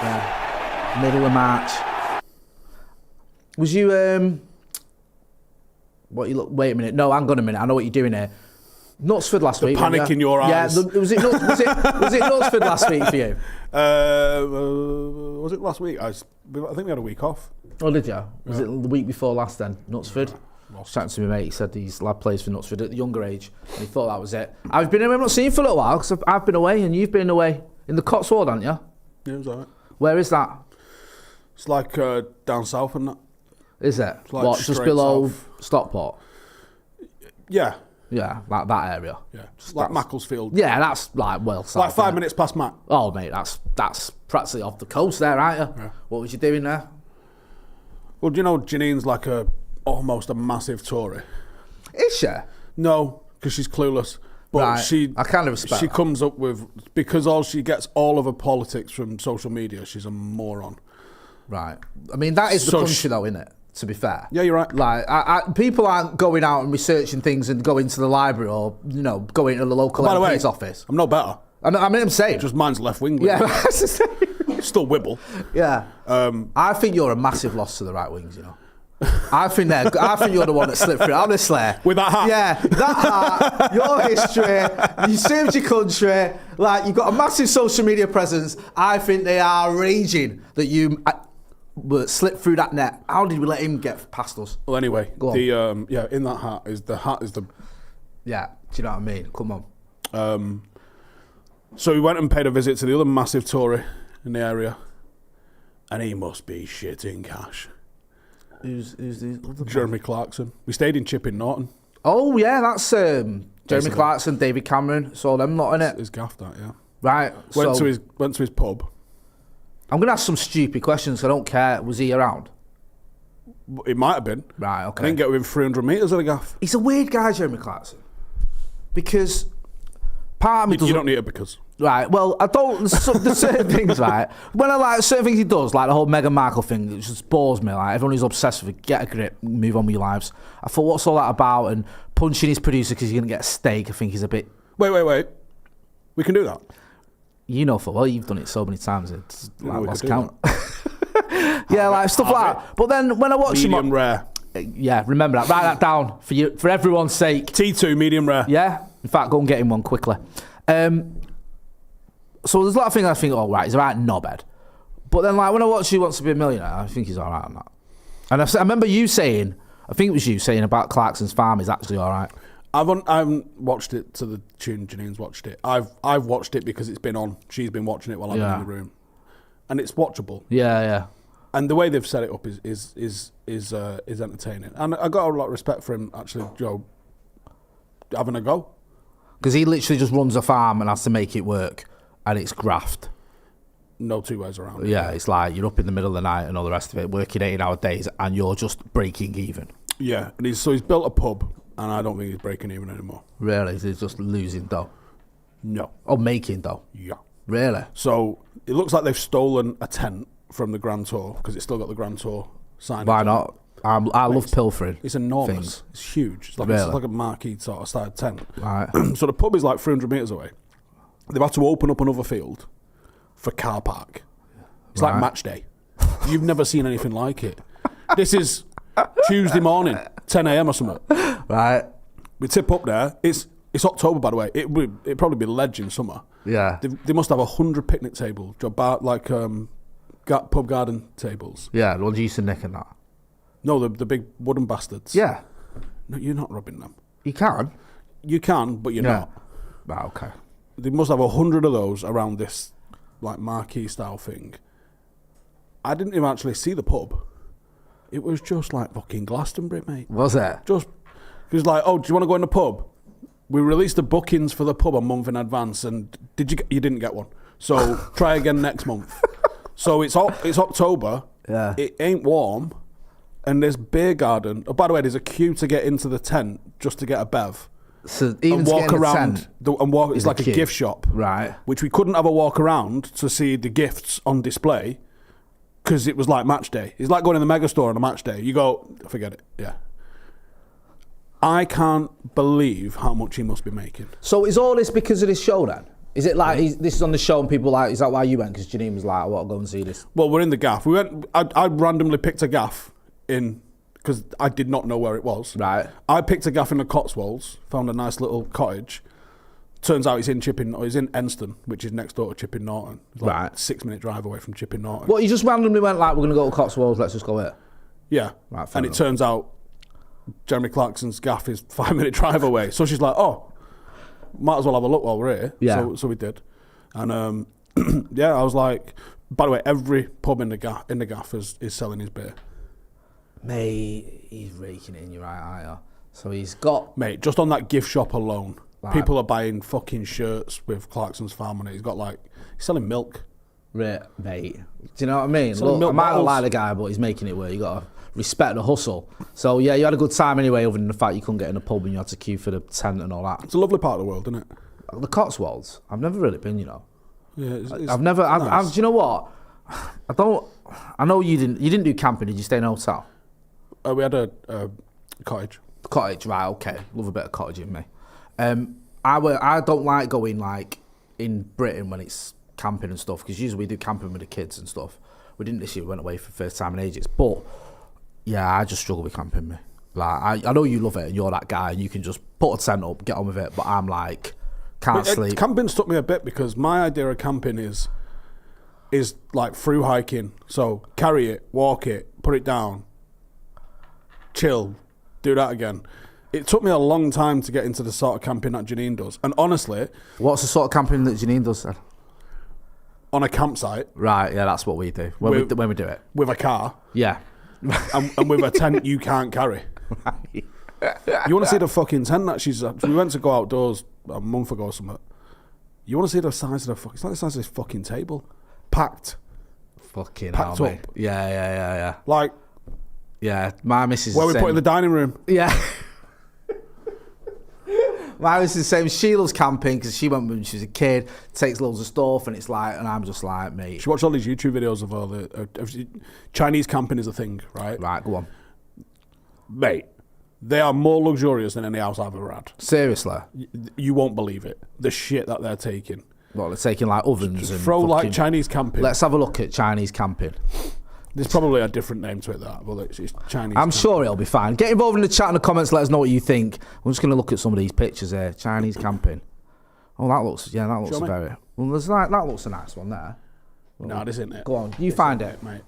Yeah. Middle of March. Was you wait a minute. No, hang on a minute. I know what you're doing here. Knutsford last week. Panic in your eyes. Yeah, was it Knutsford last week for you? Was it last week? I think we had a week off. Oh, did you? Was it the week before last then? Knutsford? Chatting to my mate, he said his lad plays for Knutsford at the younger age, and he thought that was it. I've not seen you for a little while, because I've been away, and you've been away in the Cotswold, haven't you? Yeah, it was alright. Where is that? It's like down south and that. Is it? Like what, just below Stockport? Yeah. Yeah, like that area. Yeah, just like Macclesfield. Yeah, that's like well south. Like 5 minutes past Mac. Oh, mate, that's practically off the coast there, aren't you? Yeah. What was you doing there? Well, do you know Janine's like almost a massive Tory? Is she? No, because she's clueless. But right. I kind of respect She that. comes up with, because she gets all of her politics from social media, she's a moron. Right. I mean, that is the country though, isn't it? To be fair. Yeah, you're right. Like, people aren't going out and researching things and going to the library or, going to the local MP's office. I'm no better. I'm saying. Just mine's left wing. Yeah, still wibble. Yeah. I think you're a massive loss to the right wings, I think you're the one that slipped through, honestly. With that hat? Yeah, that hat, your history, you served your country, like, you've got a massive social media presence. I think they are raging that you slipped through that net. How did we let him get past us? Well, anyway, in that hat is the... Yeah, do you know what I mean? Come on. So we went and paid a visit to the other massive Tory in the area, and he must be shitting cash. Who's the other Jeremy Clarkson. We stayed in Chipping Norton. Oh yeah, that's Jeremy Clarkson, David Cameron. Saw them lot in it. His gaff, that, yeah. Right. Went to his pub. I'm gonna ask some stupid questions. I don't care. Was he around? It might have been. Right. Okay. I didn't get within 300 metres of the gaff. He's a weird guy, Jeremy Clarkson, because part of me You don't need it because. Right, well, I don't. There's certain things, right? When I like certain things he does, like the whole Meghan Markle thing, it just bores me. Like, everyone who's obsessed with it, get a grip, move on with your lives. I thought, what's all that about? And punching his producer because he's going to get a steak, I think he's a bit. Wait. We can do that. You know, for well, you've done it so many times, it's like lost count. Yeah, like stuff like that. But then when I watch him. Medium rare. Yeah, remember that. Write that down for everyone's sake. T2, medium rare. Yeah, in fact, go and get him one quickly. So there's a lot of things I think, oh, right, he's a right knobhead. But then, like, when I watch Who Wants to Be a Millionaire, I think he's all right on that. And I remember you saying, I think it was you saying about Clarkson's farm is actually all right. I haven't watched it to the tune Janine's watched it. I've watched it because it's been on. She's been watching it while I've been in the room. And it's watchable. Yeah. And the way they've set it up is entertaining. And I got a lot of respect for him, actually, Joe, having a go. Because he literally just runs a farm and has to make it work. And it's graft. No two ways around it. Yeah, it's like you're up in the middle of the night and all the rest of it, working 18-hour days, and you're just breaking even. Yeah, and he's built a pub, and I don't think he's breaking even anymore. Really? He's just losing dough? No. Oh, making dough? Yeah. Really? So it looks like they've stolen a tent from the Grand Tour, because it's still got the Grand Tour sign. Why not? I love pilfering. It's enormous. Things. It's huge. It's like, really? It's like a marquee sort of style tent. Right. So the pub is like 300 metres away. They've had to open up another field for car park. It's like match day. You've never seen anything like it. This is Tuesday morning, 10 a.m. or something. Right. We tip up there. It's October, by the way. It'd probably be ledge in summer. Yeah. They must have 100 picnic tables, like pub garden tables. Yeah, the ones you used to nick and that. No, the big wooden bastards. Yeah. No, you're not rubbing them. You can. You can, but you're not. Right, okay. They must have 100 of those around this like marquee style thing. I didn't even actually see the pub. It was just like fucking Glastonbury, mate. Was it? Just, it was like, oh, do you want to go in the pub? We released the bookings for the pub a month in advance, and you didn't get one. So try again next month. So it's October. Yeah. It ain't warm, and there's beer garden. Oh, by the way, there's a queue to get into the tent just to get a bev. So even and walk around and walk. It's like a gift shop, right? Which we couldn't have a walk around to see the gifts on display because it was like match day. It's like going in the mega store on a match day. You go, forget it. Yeah. I can't believe how much he must be making. So is all this because of this show then? Is it like this is on the show and people like? Is that why you went? Because Janine was like, "I want to go and see this." Well, we're in the gaff. We went. I randomly picked a gaff in because I did not know where it was. Right. I picked a gaff in the Cotswolds. Found a nice little cottage. Turns out it's in Enston, which is next door to Chipping Norton. It's like Right. 6-minute drive away from Chipping Norton. What, you just randomly went like, "We're going to go to Cotswolds. Let's just go here." Yeah. Right, fair and enough. it turns out Jeremy Clarkson's gaff is 5-minute drive away. So she's like, "Oh, might as well have a look while we're here." Yeah. So we did. And yeah, I was like, by the way, every pub in the gaff is selling his beer. Mate, he's raking it in your right eye. So he's got... Mate, just on that gift shop alone, Right. people are buying fucking shirts with Clarkson's farm on it. He's selling milk. Mate, do you know what I mean? Selling Look, I milk might not bottles. like the guy, but he's making it work. You got to respect the hustle. So yeah, you had a good time anyway, other than the fact you couldn't get in a pub and you had to queue for the tent and all that. It's a lovely part of the world, isn't it? The Cotswolds, I've never really been, you know. Yeah, it's I've never. nice. Do you know what? I don't. I know you didn't. You didn't do camping. Did you stay in a hotel? We had a cottage. Cottage, right? Okay, love a bit of cottage in me. I don't like going like in Britain when it's camping and stuff, because usually we do camping with the kids and stuff. We didn't this year. We went away for the first time in ages. But yeah, I just struggle with camping. Me, like I know you love it and you're that guy and you can just put a tent up, get on with it. But I'm like, can't sleep. Camping stuck me a bit because my idea of camping is like through hiking. So carry it, walk it, put it down, chill, do that again. It took me a long time to get into the sort of camping that Janine does. And honestly, What's the sort of camping that Janine does then? on a campsite Right, yeah, that's what we do when we do it. with a car Yeah. and with a tent you can't carry. You want to see the fucking tent that we went to go outdoors a month ago or something. You want to see the size of it's like the size of this fucking table. Packed. Fucking Packed hell, up. mate. Yeah. Like Yeah, my missus where is we the put same. in the dining room. Yeah. My missus is the same. She loves camping because she went when she was a kid, takes loads of stuff, and it's like, and I'm just like, mate. She watched all these YouTube videos of all the Chinese camping is a thing, right? Right, go on. Mate, they are more luxurious than any house I've ever had. Seriously. You won't believe it. The shit that they're taking. Well, they're taking like ovens and Throw like fucking- Chinese camping. Let's have a look at Chinese camping. There's probably a different name to it, that, but it's Chinese. I'm camping. sure it'll be fine. Get involved in the chat in the comments. Let us know what you think. I'm just going to look at some of these pictures here. Chinese camping. Oh, that looks Show me. very. Well, there's like that looks a nice one there. No, this isn't it. Go on, you find it. mate.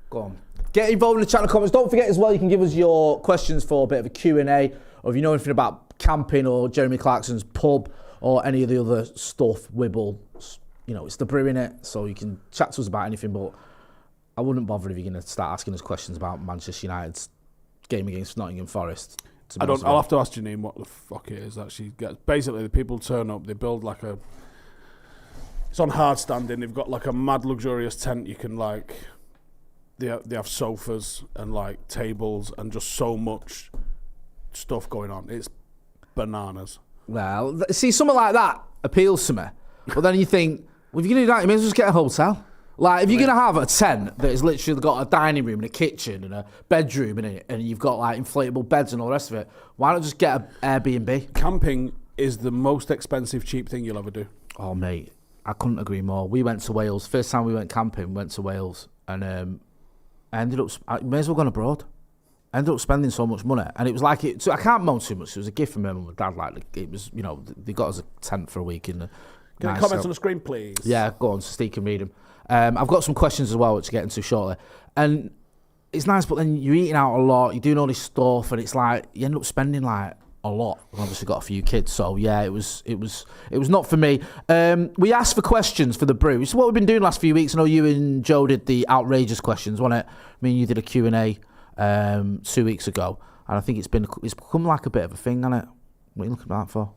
Go on. Get involved in the chat in the comments. Don't forget as well, you can give us your questions for a bit of a Q&A, or if you know anything about camping or Jeremy Clarkson's pub or any of the other stuff, Wibble. You know, it's the Brew in it, so you can chat to us about anything, but I wouldn't bother if you're going to start asking us questions about Manchester United's game against Nottingham Forest. I'll have to ask Janine what the fuck it is that she gets. Basically, the people turn up, they build like a... It's on hard standing, they've got like a mad luxurious tent. You can like... They have sofas and like tables and just so much stuff going on. It's bananas. Well, see, something like that appeals to me. But then you think, well, if you're going to do that, you may as well just get a hotel. Like, if you're going to have a tent that has literally got a dining room and a kitchen and a bedroom in it, and you've got, like, inflatable beds and all the rest of it, why not just get an Airbnb? Camping is the most expensive, cheap thing you'll ever do. Oh, mate, I couldn't agree more. We went to Wales. First time we went camping, went to Wales, and I ended up, I may as well gone abroad. I ended up spending so much money. And it was like, I can't moan too much. It was a gift from my mum and dad. Like, it was, you know, they got us a tent for a week in the... Can I comment on the screen, please? Yeah, go on, so Steve can read them. I've got some questions as well, which I'll get into shortly. And it's nice, but then you're eating out a lot, you're doing all this stuff, and it's like, you end up spending like a lot. I've obviously got a few kids, so yeah, it was not for me. We asked for questions for the Brew. It's what we've been doing the last few weeks. I know you and Joe did the outrageous questions, wasn't it? I mean, you did a Q&A 2 weeks ago, and I think it's become like a bit of a thing, hasn't it? What are you looking at that for?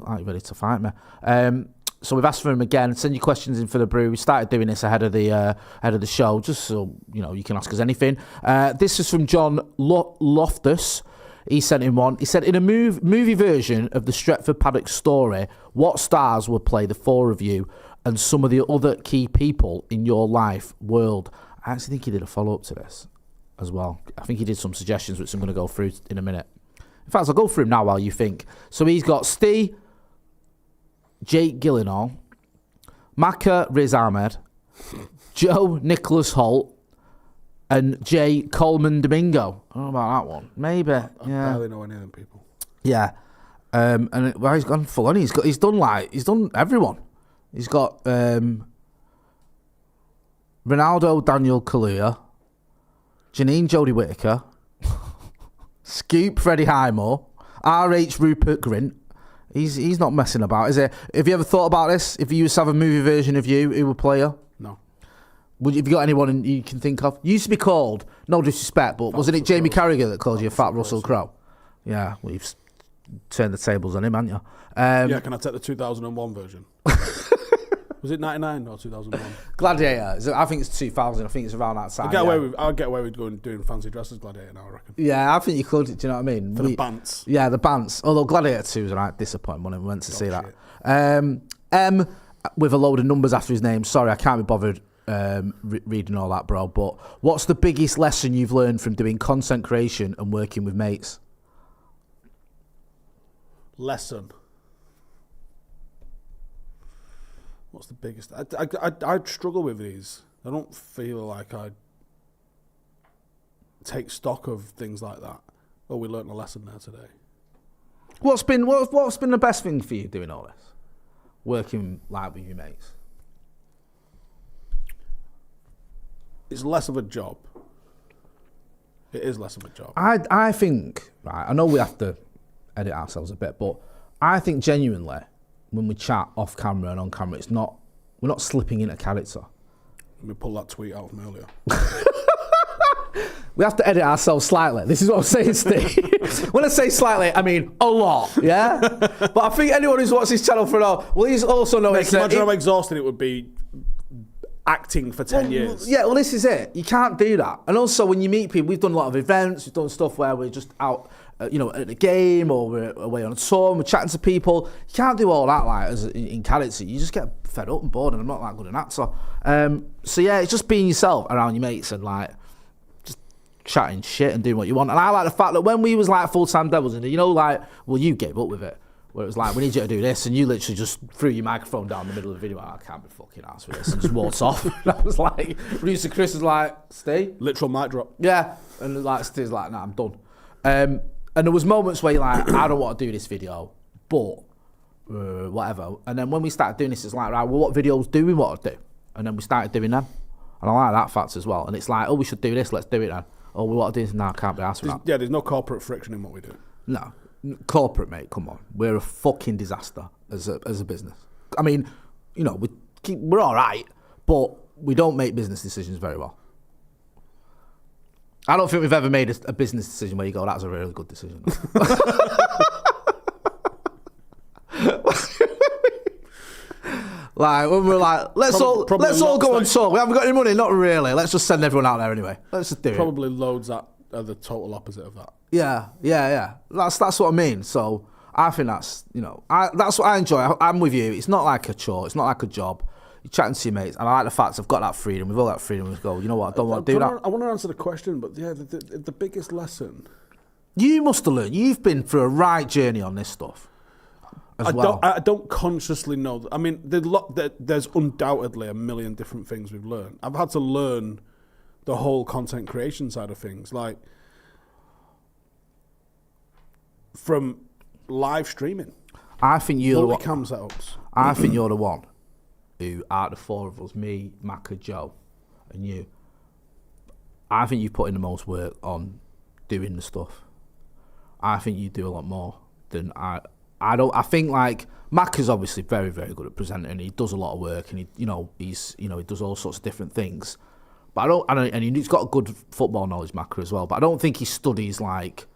Are you ready to fight me? So we've asked for him again. Send your questions in for the Brew. We started doing this ahead of the show, just so you know you can ask us anything. This is from John Loftus. He sent in one. He said, in a movie version of the Stretford Paddock story, what stars would play the four of you and some of the other key people in your life world? I actually think he did a follow-up to this as well. I think he did some suggestions, which I'm going to go through in a minute. In fact, I'll go through him now while you think. So he's got Steve, Jake Gyllenhaal, Maka Riz Ahmed, Joe Nicholas Holt, and Jay Coleman Domingo. I don't know about that one. Maybe. I barely know any of them people. Yeah. He's gone full on. He's done everyone. He's got Ronaldo Daniel Kaluuya, Janine Jodie Whittaker, Scoop Freddie Highmore, RH Rupert Grint. He's not messing about, is he? Have you ever thought about this? If you used to have a movie version of you, who would play you? No. Have you got anyone you can think of? You used to be called, no disrespect, but wasn't it Jamie Carragher that called you Fat Russell Crowe? Yeah, well, you've turned the tables on him, haven't you? Yeah, can I take the 2001 version? Was it 99 or 2001? Gladiator. I think it's 2000. I think it's around that time. I'll get away with going doing fancy dresses Gladiator now, I reckon. Yeah, I think you could. Do you know what I mean? For the bants. Yeah, the bants. Although Gladiator 2 was a right disappointment when we went to see that. M with a load of numbers after his name. Sorry, I can't be bothered reading all that, bro. But what's the biggest lesson you've learned from doing content creation and working with mates? Lesson. What's the biggest? I'd struggle with these. I don't feel like I'd take stock of things like that. Oh, we learnt a lesson there today. What's been the best thing for you doing all this? Working like with your mates? It's less of a job. It is less of a job. I think, right, I know we have to edit ourselves a bit, but I think genuinely, when we chat off camera and on camera, we're not slipping into character. Let me pull that tweet out from earlier. We have to edit ourselves slightly. This is what I'm saying, Steve. When I say slightly, I mean a lot, yeah? But I think anyone who's watched this channel for an hour, well, he's also noticed that... Imagine how exhausting it would be acting for 10 years. Yeah, well, this is it. You can't do that. And also, when you meet people, we've done a lot of events, we've done stuff where we're just out... at a game or we're away on a tour and we're chatting to people. You can't do all that like as in character. You just get fed up and bored, and I'm not that good an actor. So yeah, it's just being yourself around your mates and like just chatting shit and doing what you want. And I like the fact that when we was like full-time devils, and you gave up with it. Where it was like, we need you to do this, and you literally just threw your microphone down the middle of the video. I can't be fucking arsed with this, and just walked off. And I was like, producer Chris was like, Steve? Literal mic drop. Yeah. And like Steve's like, nah, I'm done. And there was moments where you're like, I don't want to do this video, but whatever. And then when we started doing this, it's like, right, well, what videos do we want to do? And then we started doing them. And I like that fact as well. And it's like, oh, we should do this, let's do it then. Oh, we want to do this now, I can't be asked for that. Yeah, there's no corporate friction in what we do. No. Corporate, mate, come on. We're a fucking disaster as a business. I mean, we're all right, but we don't make business decisions very well. I don't think we've ever made a business decision where you go, that's a really good decision. Like, when we're like, let's all go on tour. We haven't got any money, not really. Let's just send everyone out there anyway. Let's just do it. Probably loads that are the total opposite of that. Yeah. That's what I mean. So I think that's what I enjoy. I'm with you. It's not like a chore. It's not like a job. You're chatting to your mates, and I like the fact I've got that freedom. We've all got freedom. We go, you know what? I don't want to do that. I want to answer the question, but yeah, the biggest lesson. You must have learned. You've been through a right journey on this stuff. I don't consciously know. I mean, there's undoubtedly a million different things we've learned. I've had to learn the whole content creation side of things, like from live streaming. I think you're the one. Multicam setups. I think you're the one who, out of the four of us, me, Macca, Joe, and you, I think you put in the most work on doing the stuff. I think you do a lot more than I think like Mac is obviously very, very good at presenting. He does a lot of work, and he does all sorts of different things. But and he's got a good football knowledge, Mac, as well. But I don't think he studies like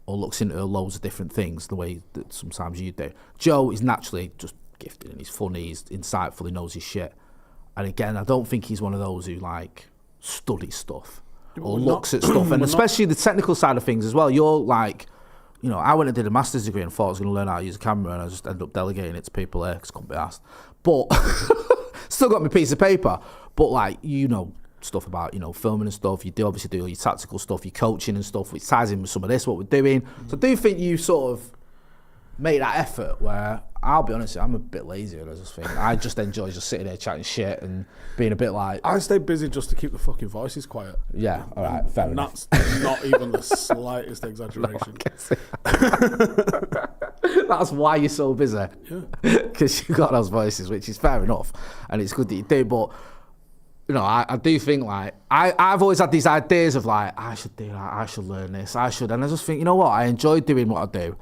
or looks into loads of different things the way that sometimes you do. Joe is naturally just gifted, and he's funny, he's insightful, he knows his shit. And again, I don't think he's one of those who like studies stuff or looks at stuff, and especially the technical side of things as well. You're like, I went and did a master's degree and thought I was going to learn how to use a camera, and I just ended up delegating it to people there because I couldn't be asked. But still got my piece of paper. But like, stuff about, filming and stuff. You do obviously do all your tactical stuff, your coaching and stuff, which ties in with some of this, what we're doing. So I do think you sort of make that effort where, I'll be honest, I'm a bit lazy and I just think, I just enjoy just sitting there chatting shit and being a bit like... I stay busy just to keep the fucking voices quiet. Yeah, all right, fair and enough. That's not even the slightest exaggeration. That's why you're so busy. Yeah. Because you've got those voices, which is fair enough. And it's good that you do, but... You know, I do think, like, I've always had these ideas of, like, I should do that, I should learn this, I should... And I just think, you know what, I enjoy doing what I do.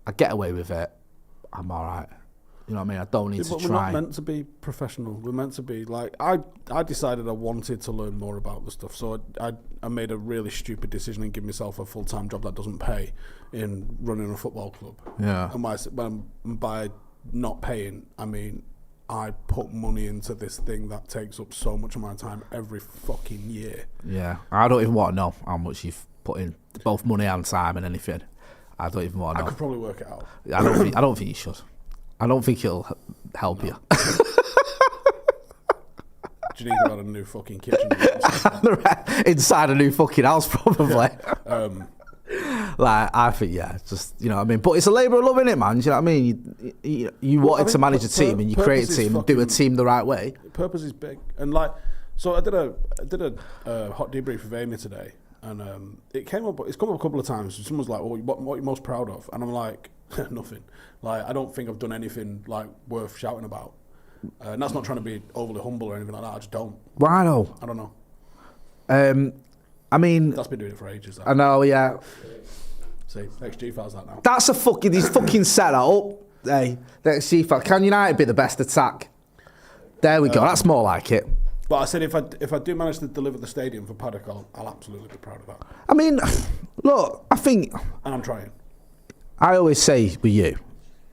I get away with it. I'm all right. You know what I mean? I don't need to but try. We're not meant to be professional. We're meant to be like I decided I wanted to learn more about the stuff, so I made a really stupid decision and give myself a full-time job that doesn't pay in running a football club. Yeah. And by not paying, I mean I put money into this thing that takes up so much of my time every fucking year. Yeah. I don't even want to know how much you've put in, both money and time and anything. I don't even want to know. I could probably work it out. I don't think you should. I don't think it'll help you. Do you need about a new fucking kitchen? Inside a new fucking house, probably. Yeah. Like, I think, yeah, just, you know what I mean? But it's a labour of love, innit, man? Do you know what I mean? You wanted to manage a team and you create a team and do a team the right way. Purpose is big. And, like, so I did a hot debrief with Amy today. And it's come up a couple of times. Someone's like, well, what are you most proud of? And I'm like, nothing. Like, I don't think I've done anything, like, worth shouting about. And that's not trying to be overly humble or anything like that. I just don't. Why no? I don't know. I mean... That's been doing it for ages. That. I know, yeah. See, XG files that now. That's he's fucking set that up. Hey, the XG file. Can United be the best attack? There we go. That's more like it. But I said if I do manage to deliver the stadium for Paddock, I'll absolutely be proud of that. I mean, look, I think... And I'm trying. I always say with you,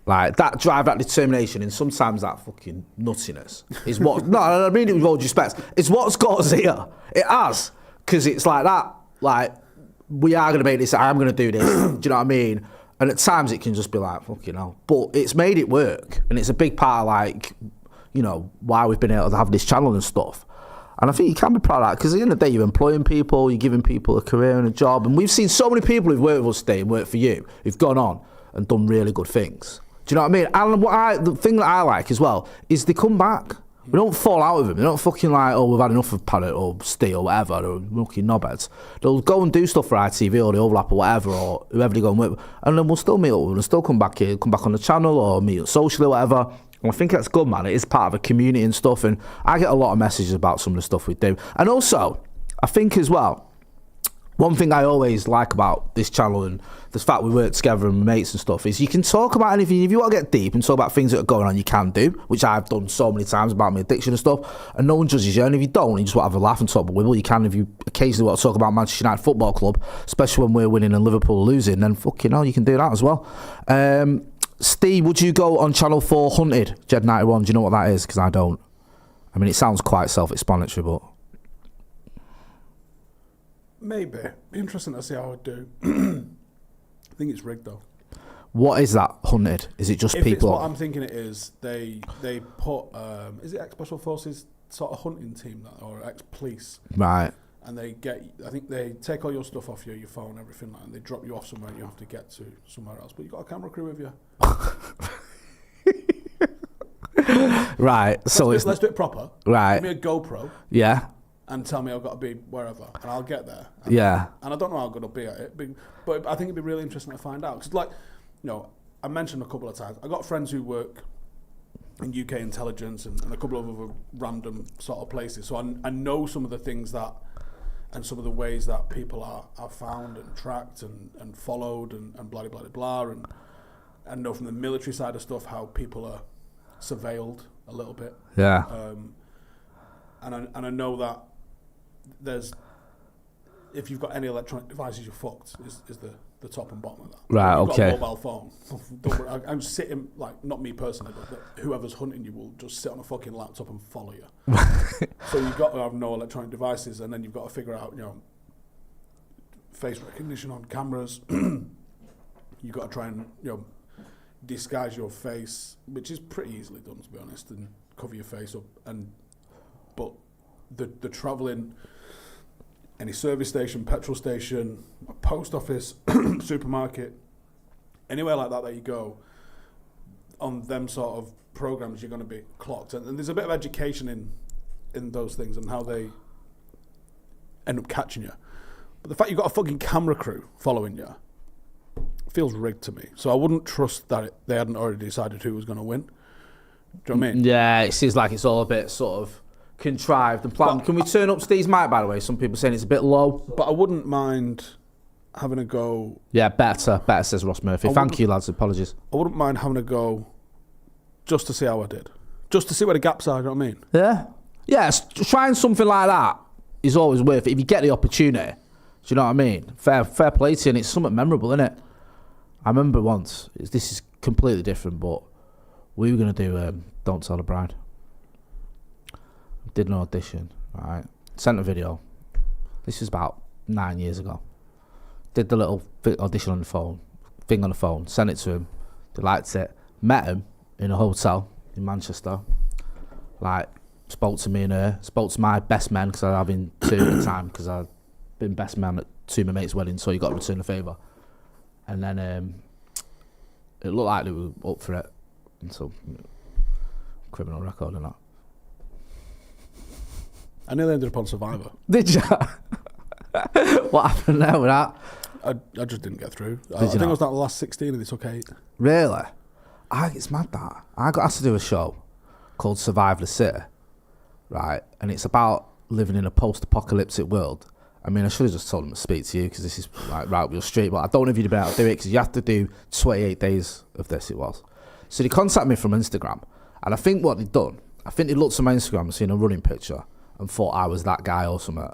like, that drive, that determination, and sometimes that fucking nuttiness is what... No, I mean it with all due respect. It's what's got us here. It has. Because it's like that. Like, we are going to make this, I'm going to do this. Do you know what I mean? And at times it can just be like, fucking hell. But it's made it work. And it's a big part of, like... you know, why we've been able to have this channel and stuff. And I think you can be proud of that, because at the end of the day, you're employing people, you're giving people a career and a job. And we've seen so many people who've worked with us today and worked for you, who've gone on and done really good things. Do you know what I mean? And the thing that I like as well is they come back. We don't fall out with them. They don't fucking like, oh, we've had enough of Paddock or Steve or whatever, or fucking knobheads. They'll go and do stuff for ITV or the Overlap or whatever, or whoever they go and work with. And then we'll still meet up with them and still come back here, come back on the channel or meet up socially or whatever. And I think that's good, man. It is part of a community and stuff. And I get a lot of messages about some of the stuff we do. And also, I think as well, one thing I always like about this channel and the fact we work together and mates and stuff is you can talk about anything. If you want to get deep and talk about things that are going on, you can do, which I've done so many times about my addiction and stuff. And no one judges you. And if you don't, and you just want to have a laugh and talk about Wibble, you can. If you occasionally want to talk about Manchester United Football Club, especially when we're winning and Liverpool are losing, then fucking hell, you can do that as well. Steve, would you go on Channel 4 Hunted, Jed 91? Do you know what that is? Because I don't. I mean, it sounds quite self-explanatory, but... Maybe. Be interesting to see how I do. I think it's rigged, though. What is that, Hunted? Is it just if people... It's what I'm thinking it is, they put... is it ex-Special Forces sort of hunting team, that, or ex-police? Right. And they I think they take all your stuff off your phone, everything like that, and they drop you off somewhere and you have to get to somewhere else. But you've got a camera crew with you. Right. Let's do it proper. Right. Give me a GoPro. Yeah. And tell me I've got to be wherever. And I'll get there. Yeah. And I don't know how good I'll be at it. But I think it'd be really interesting to find out. Because, like, you know, I mentioned a couple of times, I got friends who work in UK intelligence and a couple of other random sort of places. So I know some of the things that... and some of the ways that people are found and tracked and followed and blah, blah, blah, blah. And I know from the military side of stuff how people are surveilled a little bit. Yeah. And I know that there's... if you've got any electronic devices, you're fucked, is the top and bottom of that. Right, if you've okay. got a mobile phone. Don't worry, I'm sitting, like, not me personally, but whoever's hunting you will just sit on a fucking laptop and follow you. So you've got to have no electronic devices, and then you've got to figure out, you know, face recognition on cameras. You've got to try and, you know, disguise your face, which is pretty easily done, to be honest, and cover your face up. But the travelling... any service station, petrol station, post office, supermarket, anywhere like that you go, on them sort of programs, you're going to be clocked. And there's a bit of education in those things and how they end up catching you. But the fact you've got a fucking camera crew following you feels rigged to me. So I wouldn't trust that they hadn't already decided who was going to win. Do you know what I mean? Yeah, it seems like it's all a bit sort of contrived and planned. Can we turn up Steve's mic, by the way? Some people saying it's a bit low. But I wouldn't mind having a go. Yeah, better, says Ross Murphy. Thank you, lads. Apologies. I wouldn't mind having a go just to see how I did. Just to see where the gaps are, you know what I mean? Yeah. Yeah, trying something like that is always worth it. If you get the opportunity, do you know what I mean? Fair play to you, and it's something memorable, isn't it? I remember once, this is completely different, but we were going to do Don't Tell the Bride. Did an audition, right? Sent a video. This was about 9 years ago. Did the little audition on the phone, sent it to him. They liked it. Met him in a hotel in Manchester. Like, spoke to me and her, spoke to my best men, because I was having two at the time, because I'd been best man at two of my mates' weddings, so you got to return a favour. And then it looked like they were up for it. And so, criminal record and that. I nearly ended up on Survivor. Did you? What happened there with that? I just didn't get through. I think it was like the last 16 and they took 8. Really? It's mad that. I got asked to do a show called Survive the City, right? And it's about living in a post-apocalyptic world. I mean, I should have just told them to speak to you, because this is like right up your street, but I don't know if you'd be able to do it, because you have to do 28 days of this, it was. So they contacted me from Instagram, and I think what they'd done, I think they looked at my Instagram and seen a running picture and thought I was that guy or something.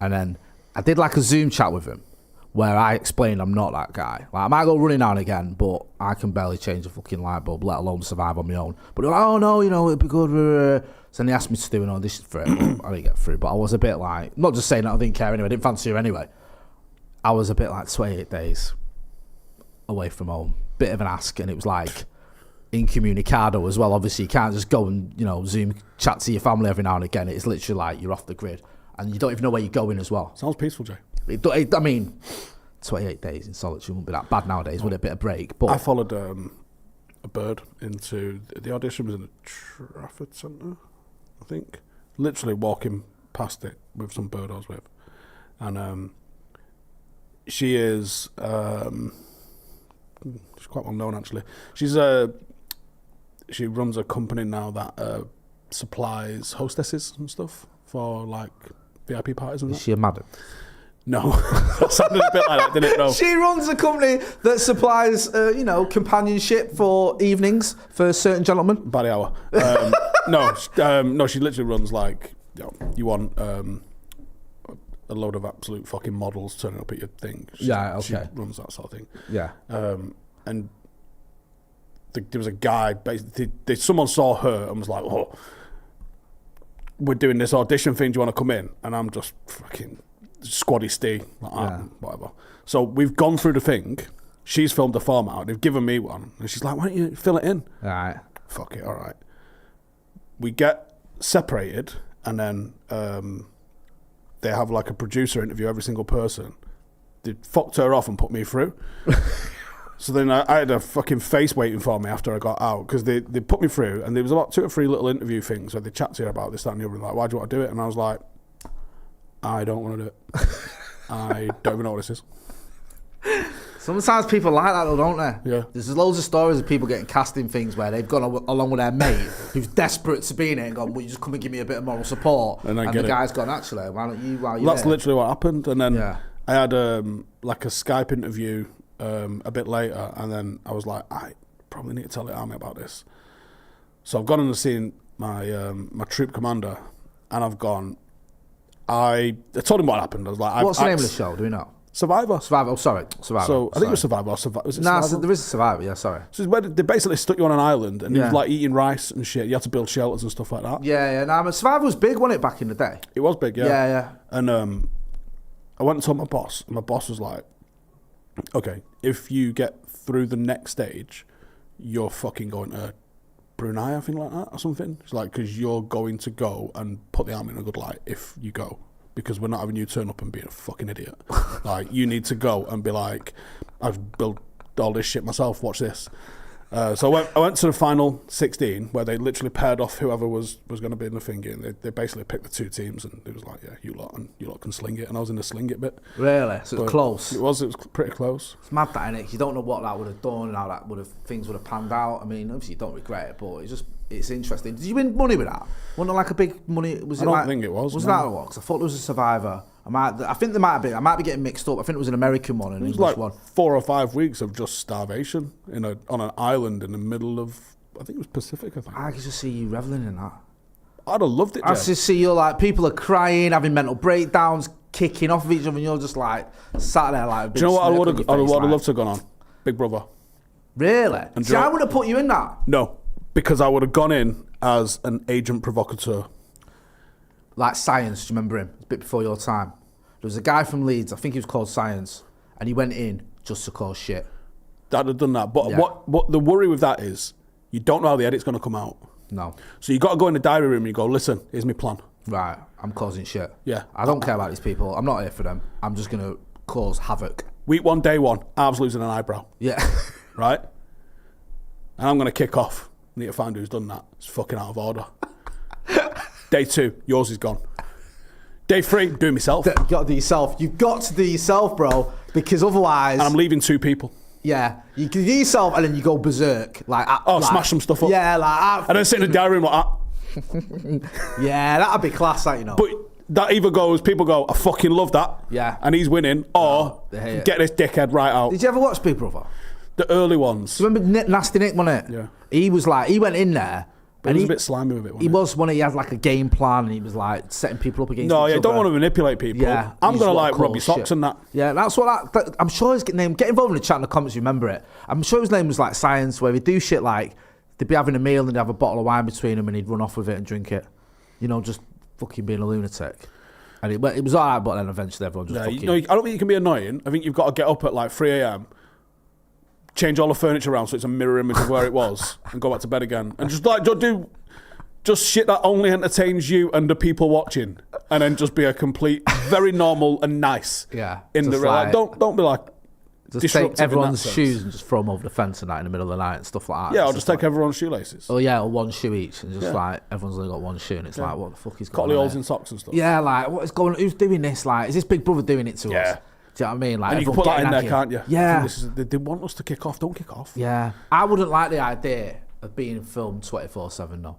And then I did like a Zoom chat with him where I explained I'm not that guy. Like, I might go running now and again, but I can barely change a fucking light bulb, let alone survive on my own. But they're like, oh no, it'd be good. So then they asked me to do an audition for it. I didn't get through, but I was a bit like, not just saying that I didn't care anyway, I didn't fancy her anyway. I was a bit like 28 days away from home. Bit of an ask, and it was like incommunicado as well. Obviously, you can't just go and, Zoom chat to your family every now and again. It's literally like you're off the grid, and you don't even know where you're going as well. Sounds peaceful, Jay. I mean, 28 days in solitude wouldn't be that bad nowadays, would it? A bit of break. But I followed a bird into the audition was in the Stretford Centre, I think. Literally walking past it with some bird I was with, and she is she's quite well known actually. She runs a company now that supplies hostesses and stuff for like VIP parties and that. Is she a madam? No, that sounded a bit like that, didn't it? No. She runs a company that supplies, companionship for evenings for certain gentlemen. By the hour. No, she literally runs like, you want a load of absolute fucking models turning up at your thing. She runs that sort of thing. Yeah. And there was a guy, basically, someone saw her and was like, oh, we're doing this audition thing, do you want to come in? And I'm just fucking squaddy Steve, whatever. So we've gone through the thing. She's filmed the form out. They've given me one, and she's like, "Why don't you fill it in?" All right. Fuck it. All right. We get separated, and then they have like a producer interview every single person. They fucked her off and put me through. So then I had a fucking face waiting for me after I got out, because they put me through, and there was about 2 or 3 little interview things where they chat to you about this, that, and the other, and like, why do you want to do it? And I was like, I don't want to do it. I don't even know what this is. Sometimes people like that though, don't they? Yeah. There's loads of stories of people getting cast in things where they've gone along with their mate who's desperate to be in it and gone, will you just come and give me a bit of moral support? And the guy's gone, actually, why don't you, while you're That's there? literally what happened. And then I had like a Skype interview a bit later, and then I was like, I probably need to tell the army about this. So I've gone and seen my my troop commander, and I've gone, I told him what happened. I was like, what's the name of the show? Do we know? Survivor. Oh, sorry. Survivor. So I think it was Survivor. Was it Survivor? There is a Survivor. Yeah, sorry. So it's where they basically stuck you on an island, and you was like eating rice and shit. You had to build shelters and stuff like that. Yeah. No, Survivor was big, wasn't it, back in the day? It was big, yeah. Yeah. And I went and told my boss, and my boss was like, "Okay, if you get through the next stage, you're fucking going to Brunei, I think, like that, or something." It's like, because you're going to go and put the army in a good light if you go, because we're not having you turn up and be a fucking idiot. Like, you need to go and be like, I've built all this shit myself. Watch this. So I went to the final 16 where they literally paired off whoever was going to be in the thingy, and they basically picked the 2 teams, and it was like, yeah, you lot can sling it, and I was in the sling it bit. Really? So it was close. It was pretty close. It's mad that, innit? You don't know what that would have done, how things would have panned out. I mean, obviously you don't regret it, but it's interesting. Did you win money with that? Wasn't it like a big money? I don't think it was. Was that what? Because I thought there was a Survivor. I think there might have been. I might be getting mixed up. I think it was an American one and an English one. 4 or 5 weeks of just starvation on an island in the middle of, I think it was Pacific. I could just see you reveling in that. I'd have loved it. I just see you like people are crying, having mental breakdowns, kicking off of each other, and you're just like sat there like. Do you know what I would have loved to have gone on? Big Brother. Really? See, I would have put you in that. No, because I would have gone in as an agent provocateur. Like Science, do you remember him? A bit before your time. There was a guy from Leeds, I think he was called Science, and he went in just to cause shit. I'd have done that. But what the worry with that is, you don't know how the edit's going to come out. No. So you got to go in the diary room and you go, listen, here's my plan. Right, I'm causing shit. Yeah. I don't care about these people. I'm not here for them. I'm just going to cause havoc. Week 1, day 1, Arv's losing an eyebrow. Yeah. Right? And I'm going to kick off. I need to find who's done that. It's fucking out of order. Day 2, yours is gone. Day 3, do it myself. You've got to do yourself. You've got to do yourself, bro, because otherwise... And I'm leaving 2 people. Yeah. You can do yourself and then you go berserk. Smash some stuff up. Yeah, like... And then sit in the diary room like that. Yeah, that'd be class, that, you know. But that either goes, people go, I fucking love that. Yeah. And he's winning, or get this dickhead right out. Did you ever watch Big Brother? The early ones. Do you remember Nasty Nick, wasn't it? Yeah. He went in there... But he was a bit slimy with it, He had like a game plan, and he was like setting people up against each other. Don't want to manipulate people. Yeah, I'm going to like rub your socks and that. Yeah, that's what I'm sure his name, get involved in the chat in the comments, you remember it. I'm sure his name was like Science, where he'd do shit like, they'd be having a meal and they'd have a bottle of wine between them and he'd run off with it and drink it. You know, just fucking being a lunatic. And it was alright, but then eventually everyone just fucking... I don't think you can be annoying. I think you've got to get up at like 3 a.m, change all the furniture around so it's a mirror image of where it was, and go back to bed again. And just shit that only entertains you and the people watching, and then just be a complete, very normal and nice. Yeah. In the like, don't be like just take everyone's shoes and just throw them over the fence at night in the middle of the night and stuff like that. Yeah, I'll just take everyone's shoelaces. Oh yeah, or one shoe each, and just like everyone's only got one shoe, and it's like, what the fuck is going on? Holes in socks and stuff. Yeah, like what is going on? Who's doing this? Like, is this Big Brother doing it to us? Do you know what I mean? Like, and you can put that in there, can't you? Yeah. They want us to kick off. Don't kick off. Yeah, I wouldn't like the idea of being filmed 24/7 though.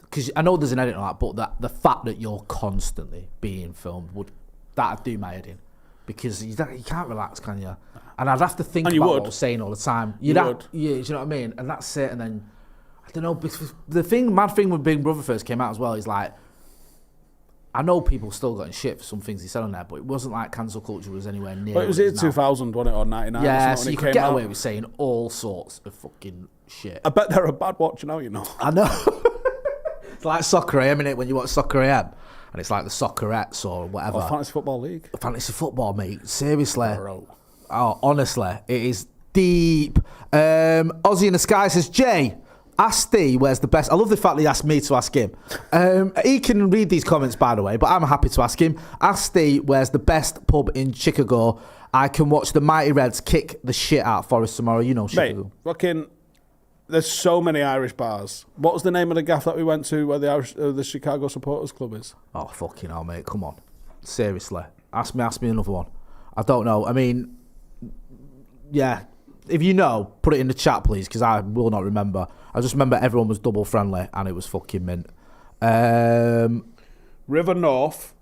Because I know there's an edit on that, but the fact that you're constantly being filmed that'd do my head in, because you can't relax, can you? And I'd have to think about what I was saying all the time. You know what I mean? And that's it. And then I don't know. Mad thing when Big Brother first came out as well is like, I know people still got in shit for some things he said on there, but it wasn't like cancel culture was anywhere near. But it was in 2000, wasn't it, or 99? Yeah, so you could get away with saying all sorts of fucking shit. I bet they're a bad watch now, you know. I know. It's like Soccer AM, innit? When you watch Soccer AM, and it's like the Soccerettes or whatever. Or Fantasy Football League. Fantasy football, mate. Seriously. Oh, honestly, it is deep. Ozzy in the Sky says, Jay, ask Steve where's the best. I love the fact that he asked me to ask him. He can read these comments, by the way, but I'm happy to ask him. Ask Steve where's the best pub in Chicago. I can watch the Mighty Reds kick the shit out of Forest tomorrow. You know Chicago. Mate, fucking... There's so many Irish bars. What was the name of the gaff that we went to where the Chicago Supporters Club is? Oh, fucking hell, mate. Come on. Seriously. Ask me another one. I don't know. I mean, yeah. If you know, put it in the chat, please, because I will not remember. I just remember everyone was double friendly and it was fucking mint. River North.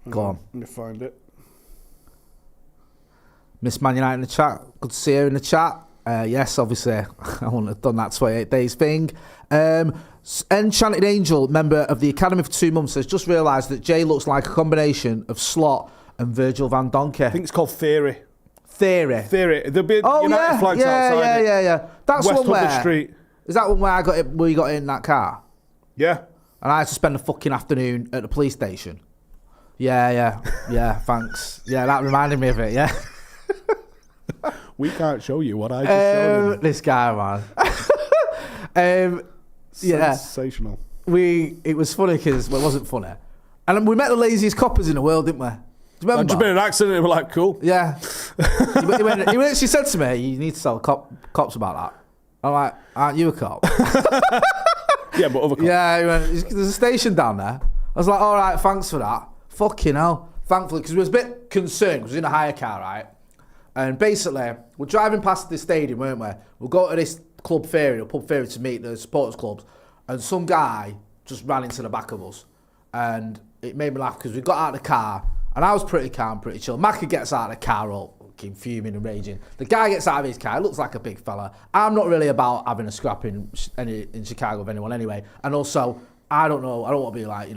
Go on. Let me find it. Miss Man United in the chat. Good to see her in the chat. Yes, obviously, I wouldn't have done that 28 days thing. Enchanted Angel, member of the Academy for 2 months, says, just realised that Jay looks like a combination of Slot and Virgil van Donkey. I think it's called Theory. Theory. There'll be United flags outside. Yeah. That's West one where... Street. Is that one where you got in that car? Yeah. And I had to spend a fucking afternoon at the police station. Yeah, thanks. Yeah, that reminded me of it, yeah. We can't show you what I just showed you. This guy, man. Sensational. It was funny because, well, it wasn't funny. And we met the laziest coppers in the world, didn't we? Do you remember? I'd just been in an accident and we're like, cool. Yeah. She said to me, you need to tell cops about that. I'm like, aren't you a cop? Yeah, but other cops. Yeah, he went, there's a station down there. I was like, all right, thanks for that. Fucking hell. Thankfully, because we was a bit concerned, because we was in a hire car, right? And basically, we're driving past the stadium, weren't we? We'll go to this pub ferry to meet the supporters clubs, and some guy just ran into the back of us. And it made me laugh, because we got out of the car, and I was pretty calm, pretty chill. Macca gets out of the car all fucking fuming and raging. The guy gets out of his car, he looks like a big fella. I'm not really about having a scrap in Chicago with anyone anyway. And also, I don't want to be like,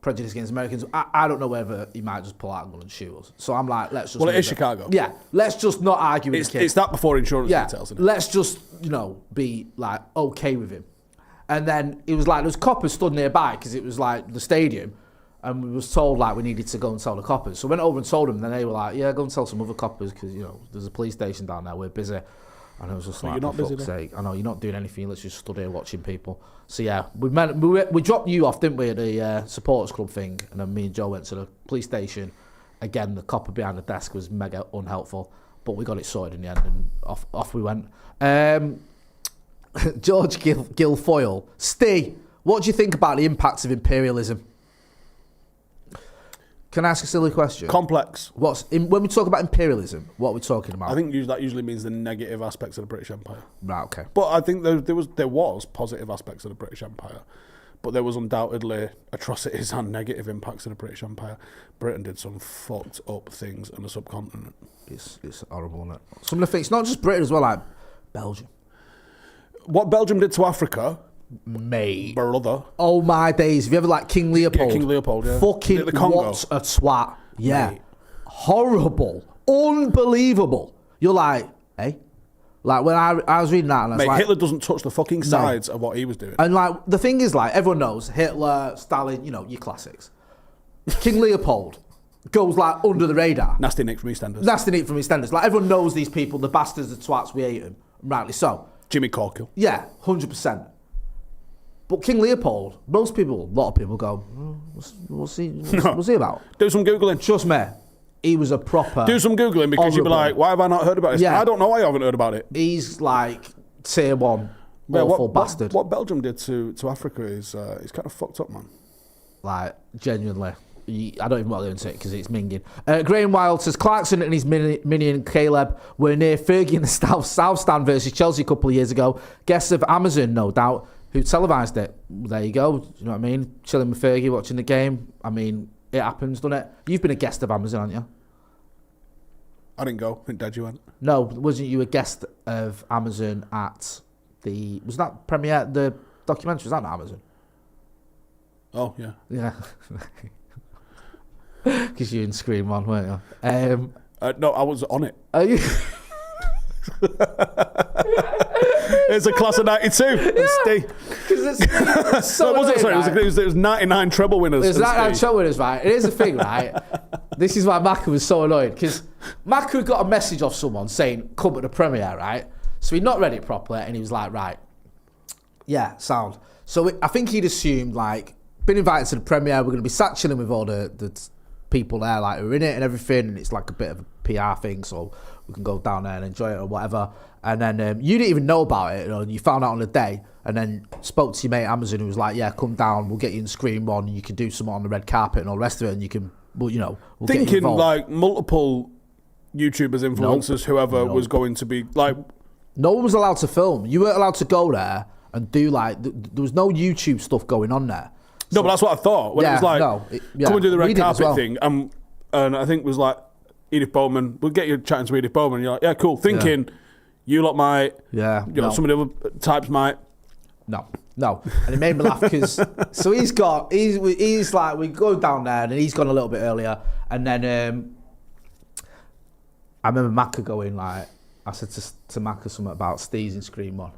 prejudice against Americans. I don't know whether he might just pull out a gun and shoot us. So I'm like, let's just... Well, it is Chicago. Yeah, let's just not argue with the kid. It's that before insurance details, isn't it? Let's just, be like, okay with him. And then it was like, there was coppers stood nearby, because it was like the stadium, and we was told like we needed to go and tell the coppers. So I went over and told them, and then they were like, yeah, go and tell some other coppers, because, there's a police station down there, we're busy. And I was just like, you're not for busy fuck's then? sake. I know, you're not doing anything, let's just stood here watching people. So yeah, we dropped you off, didn't we, at the supporters club thing, and then me and Joe went to the police station. Again, the copper behind the desk was mega unhelpful, but we got it sorted in the end, and off we went. George Guilfoyle. Steve, what do you think about the impacts of imperialism? Can I ask a silly question? Complex. When we talk about imperialism, what are we talking about? I think that usually means the negative aspects of the British Empire. Right, okay. But I think there was positive aspects of the British Empire, but there was undoubtedly atrocities and negative impacts of the British Empire. Britain did some fucked up things on the subcontinent. It's horrible, isn't it? Some of the things, not just Britain as well, like Belgium. What Belgium did to Africa... Mate. Brother. Oh my days. Have you ever like King Leopold? Yeah, King Leopold, yeah. Fucking the Congo. what a twat. Yeah. Mate. Horrible. Unbelievable. You're like, hey? Like when I was reading that and I was like... Hitler doesn't touch the fucking sides of what he was doing. And like, the thing is like, everyone knows Hitler, Stalin, your classics. King Leopold goes like under the radar. Nasty Nick from EastEnders. Nasty Nick from EastEnders. Like everyone knows these people, the bastards, the twats, we hate them. Rightly so. Jimmy Corkill. Yeah, 100%. But King Leopold, a lot of people go, what's he about? Do some Googling. Trust me, he was a proper... Do some Googling, because you'll be like, why have I not heard about this? Yeah. I don't know why I haven't heard about it. He's like tier one, awful bastard. What Belgium did to Africa is kind of fucked up, man. Like, genuinely. I don't even want to go into it because it's minging. Graham Wild says, Clarkson and his minion Caleb were near Fergie in the South Stand versus Chelsea a couple of years ago. Guests of Amazon, no doubt, who televised it. There you go. You know what I mean? Chilling with Fergie, watching the game. I mean, it happens, doesn't it? You've been a guest of Amazon, haven't you? I didn't go. I think Dad, you went. No, wasn't you a guest of Amazon at the... Was that premiere, the documentary? Was that not Amazon? Oh, yeah. Yeah. Because you in Scream One, weren't you? No, I was on it. Are you... It's a class of 92. Yeah, it's so it was 99 treble winners. It was 99 treble winners, right? It is a thing, right? This is why Macca was so annoyed, because Macca got a message off someone saying, come at the premiere, right? So he'd not read it properly, and he was like, right, yeah, sound. So I think he'd assumed, like, been invited to the premiere, we're going to be sat chilling with all the people there, like, who are in it and everything, and it's like a bit of a PR thing, so we can go down there and enjoy it or whatever. And then you didn't even know about it, and you found out on the day, and then spoke to your mate Amazon, who was like, yeah, come down, we'll get you in Scream One, and you can do something on the red carpet and all the rest of it, and you can, well, we'll thinking get you involved. Like multiple YouTubers, influencers, whoever was going to be like... No one was allowed to film. You weren't allowed to go there and do like... There was no YouTube stuff going on there. No, but that's what I thought. When it was like, come and do the red carpet thing. And I think it was like, Edith Bowman, we'll get you chatting to Edith Bowman. And you're like, yeah, cool. Thinking, you lot might, some of the other types might. No. And it made me laugh because, so he's like, we go down there and he's gone a little bit earlier. And then I remember Macca going like, I said to Macca something about Steve's in Scream One.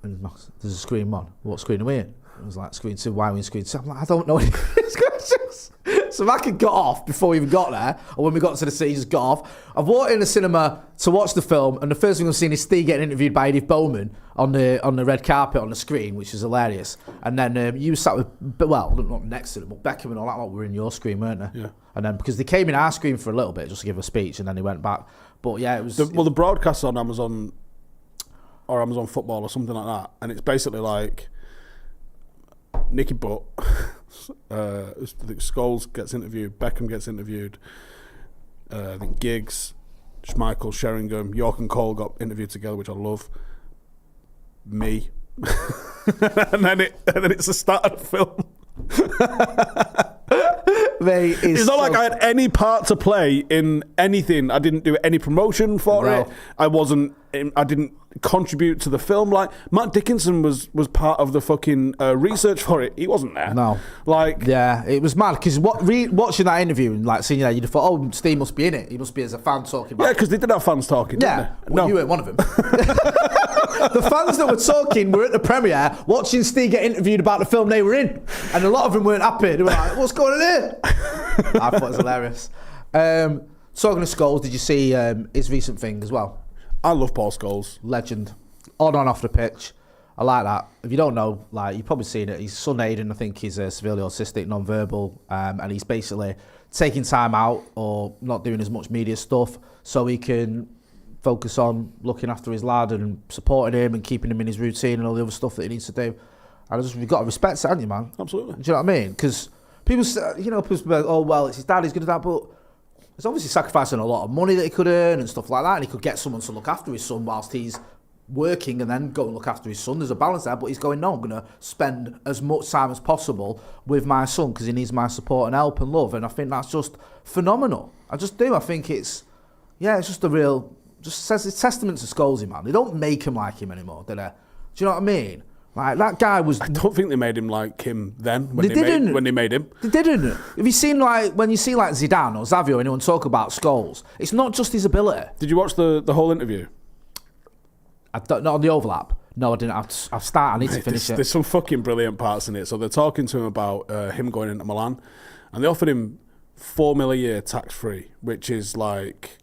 And there's a Scream One. What screen are we in? It was like Screen 2, why are we in Screen 2? I'm like, I don't know any of these questions. So Mac had got off before we even got there, or when we got to the city, he just got off. I've walked in the cinema to watch the film, and the first thing I've seen is Steve getting interviewed by Edith Bowman on the red carpet on the screen, which is hilarious. And then you sat with, well, not next to them, but Beckham and all that lot were in your screen, weren't they? Yeah. And then because they came in our screen for a little bit just to give a speech, and then they went back. But yeah, it was. The broadcast on Amazon or Amazon Football or something like that, and it's basically like Nicky Butt, I think Scholes gets interviewed, Beckham gets interviewed, I think Giggs, Schmeichel, Sheringham, York and Cole got interviewed together, which I love. Me, and then it's the start of the film. Mate, it's not like I had any part to play in anything. I didn't do any promotion for it. I didn't contribute to the film. Like Matt Dickinson was part of the fucking research for it. He wasn't there. No. Yeah, it was mad because watching that interview and like seeing that, you'd have thought, oh, Steve must be in it. He must be as a fan talking about. Yeah, because they did have fans talking. Yeah, didn't they? Well, you weren't one of them. The fans that were talking were at the premiere watching Steve get interviewed about the film they were in, and a lot of them weren't happy. They were like, "What's going on here?" I thought it was hilarious. Talking of Scholes, did you see his recent thing as well? I love Paul Scholes. Legend. On and off the pitch. I like that. If you don't know, like you've probably seen it. His son Aiden, I think he's severely autistic, non-verbal, and he's basically taking time out or not doing as much media stuff so he can focus on looking after his lad and supporting him and keeping him in his routine and all the other stuff that he needs to do. And you've got to respect it, haven't you, man? Absolutely. Do you know what I mean? Because people say, people say, oh, well, it's his dad, he's good at that, but he's obviously sacrificing a lot of money that he could earn and stuff like that, and he could get someone to look after his son whilst he's working and then go and look after his son. There's a balance there, but he's going, no, I'm going to spend as much time as possible with my son because he needs my support and help and love, and I think that's just phenomenal. I just do. I think it's just a real... Just says it's testament to Scholesy, man. They don't make him like him anymore, do they? Do you know what I mean? Like that guy was. I don't think they made him like him then. They didn't. When they made him, they didn't. Have you seen when you see like Zidane or Xavi or anyone talk about Scholes? It's not just his ability. Did you watch the whole interview? Not on the overlap. No, I didn't. I need to finish it. There's some fucking brilliant parts in it. So they're talking to him about him going into Milan, and they offered him $4 million a year tax free, which is like.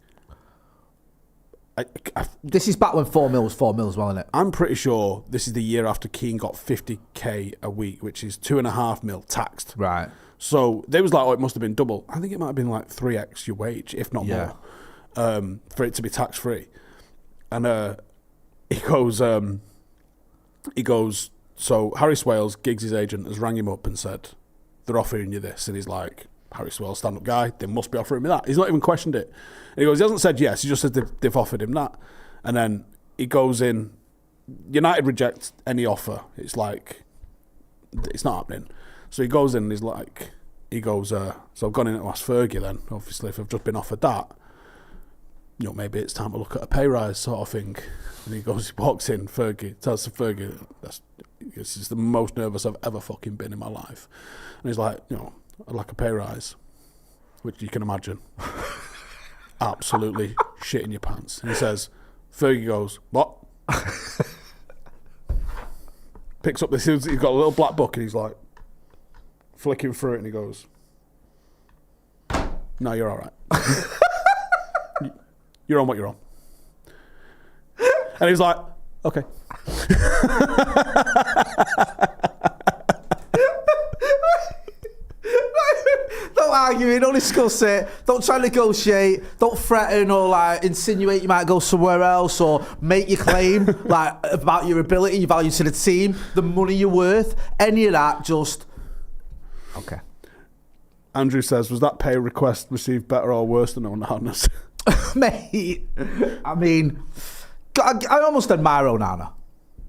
This is back when 4 mil was 4 mil as well, isn't it? I'm pretty sure this is the year after Keane got 50k a week, which is 2.5 mil taxed. Right. So they was like, oh, it must have been double. I think it might have been like 3x your wage, if not more, for it to be tax free. And he goes, so Harry Swales, Giggs' agent, has rang him up and said, they're offering you this. And he's like, Harry Swales, stand-up guy, they must be offering me that. He's not even questioned it. And he goes, he hasn't said yes, he just said they've offered him that. And then he goes in, United reject any offer. It's like, it's not happening. So he goes in and so I've gone in to ask Fergie then, obviously, if I've just been offered that, maybe it's time to look at a pay rise sort of thing. And he walks in, tells Fergie, this is the most nervous I've ever fucking been in my life. And he's like, I'd like a pay rise, which you can imagine. Absolutely shit in your pants. And he says, Fergie goes, what? Picks up this, he's got a little black book and he's like, flicking through it and he goes, no, you're all right. You're on what you're on. And he's like, okay. Don't argue, don't discuss it, don't try to negotiate, don't threaten or like insinuate you might go somewhere else or make your claim like about your ability, your value to the team, the money you're worth, any of that, just okay. Andrew says, was that pay request received better or worse than Onana's? Mate, I mean, I almost admire Onana.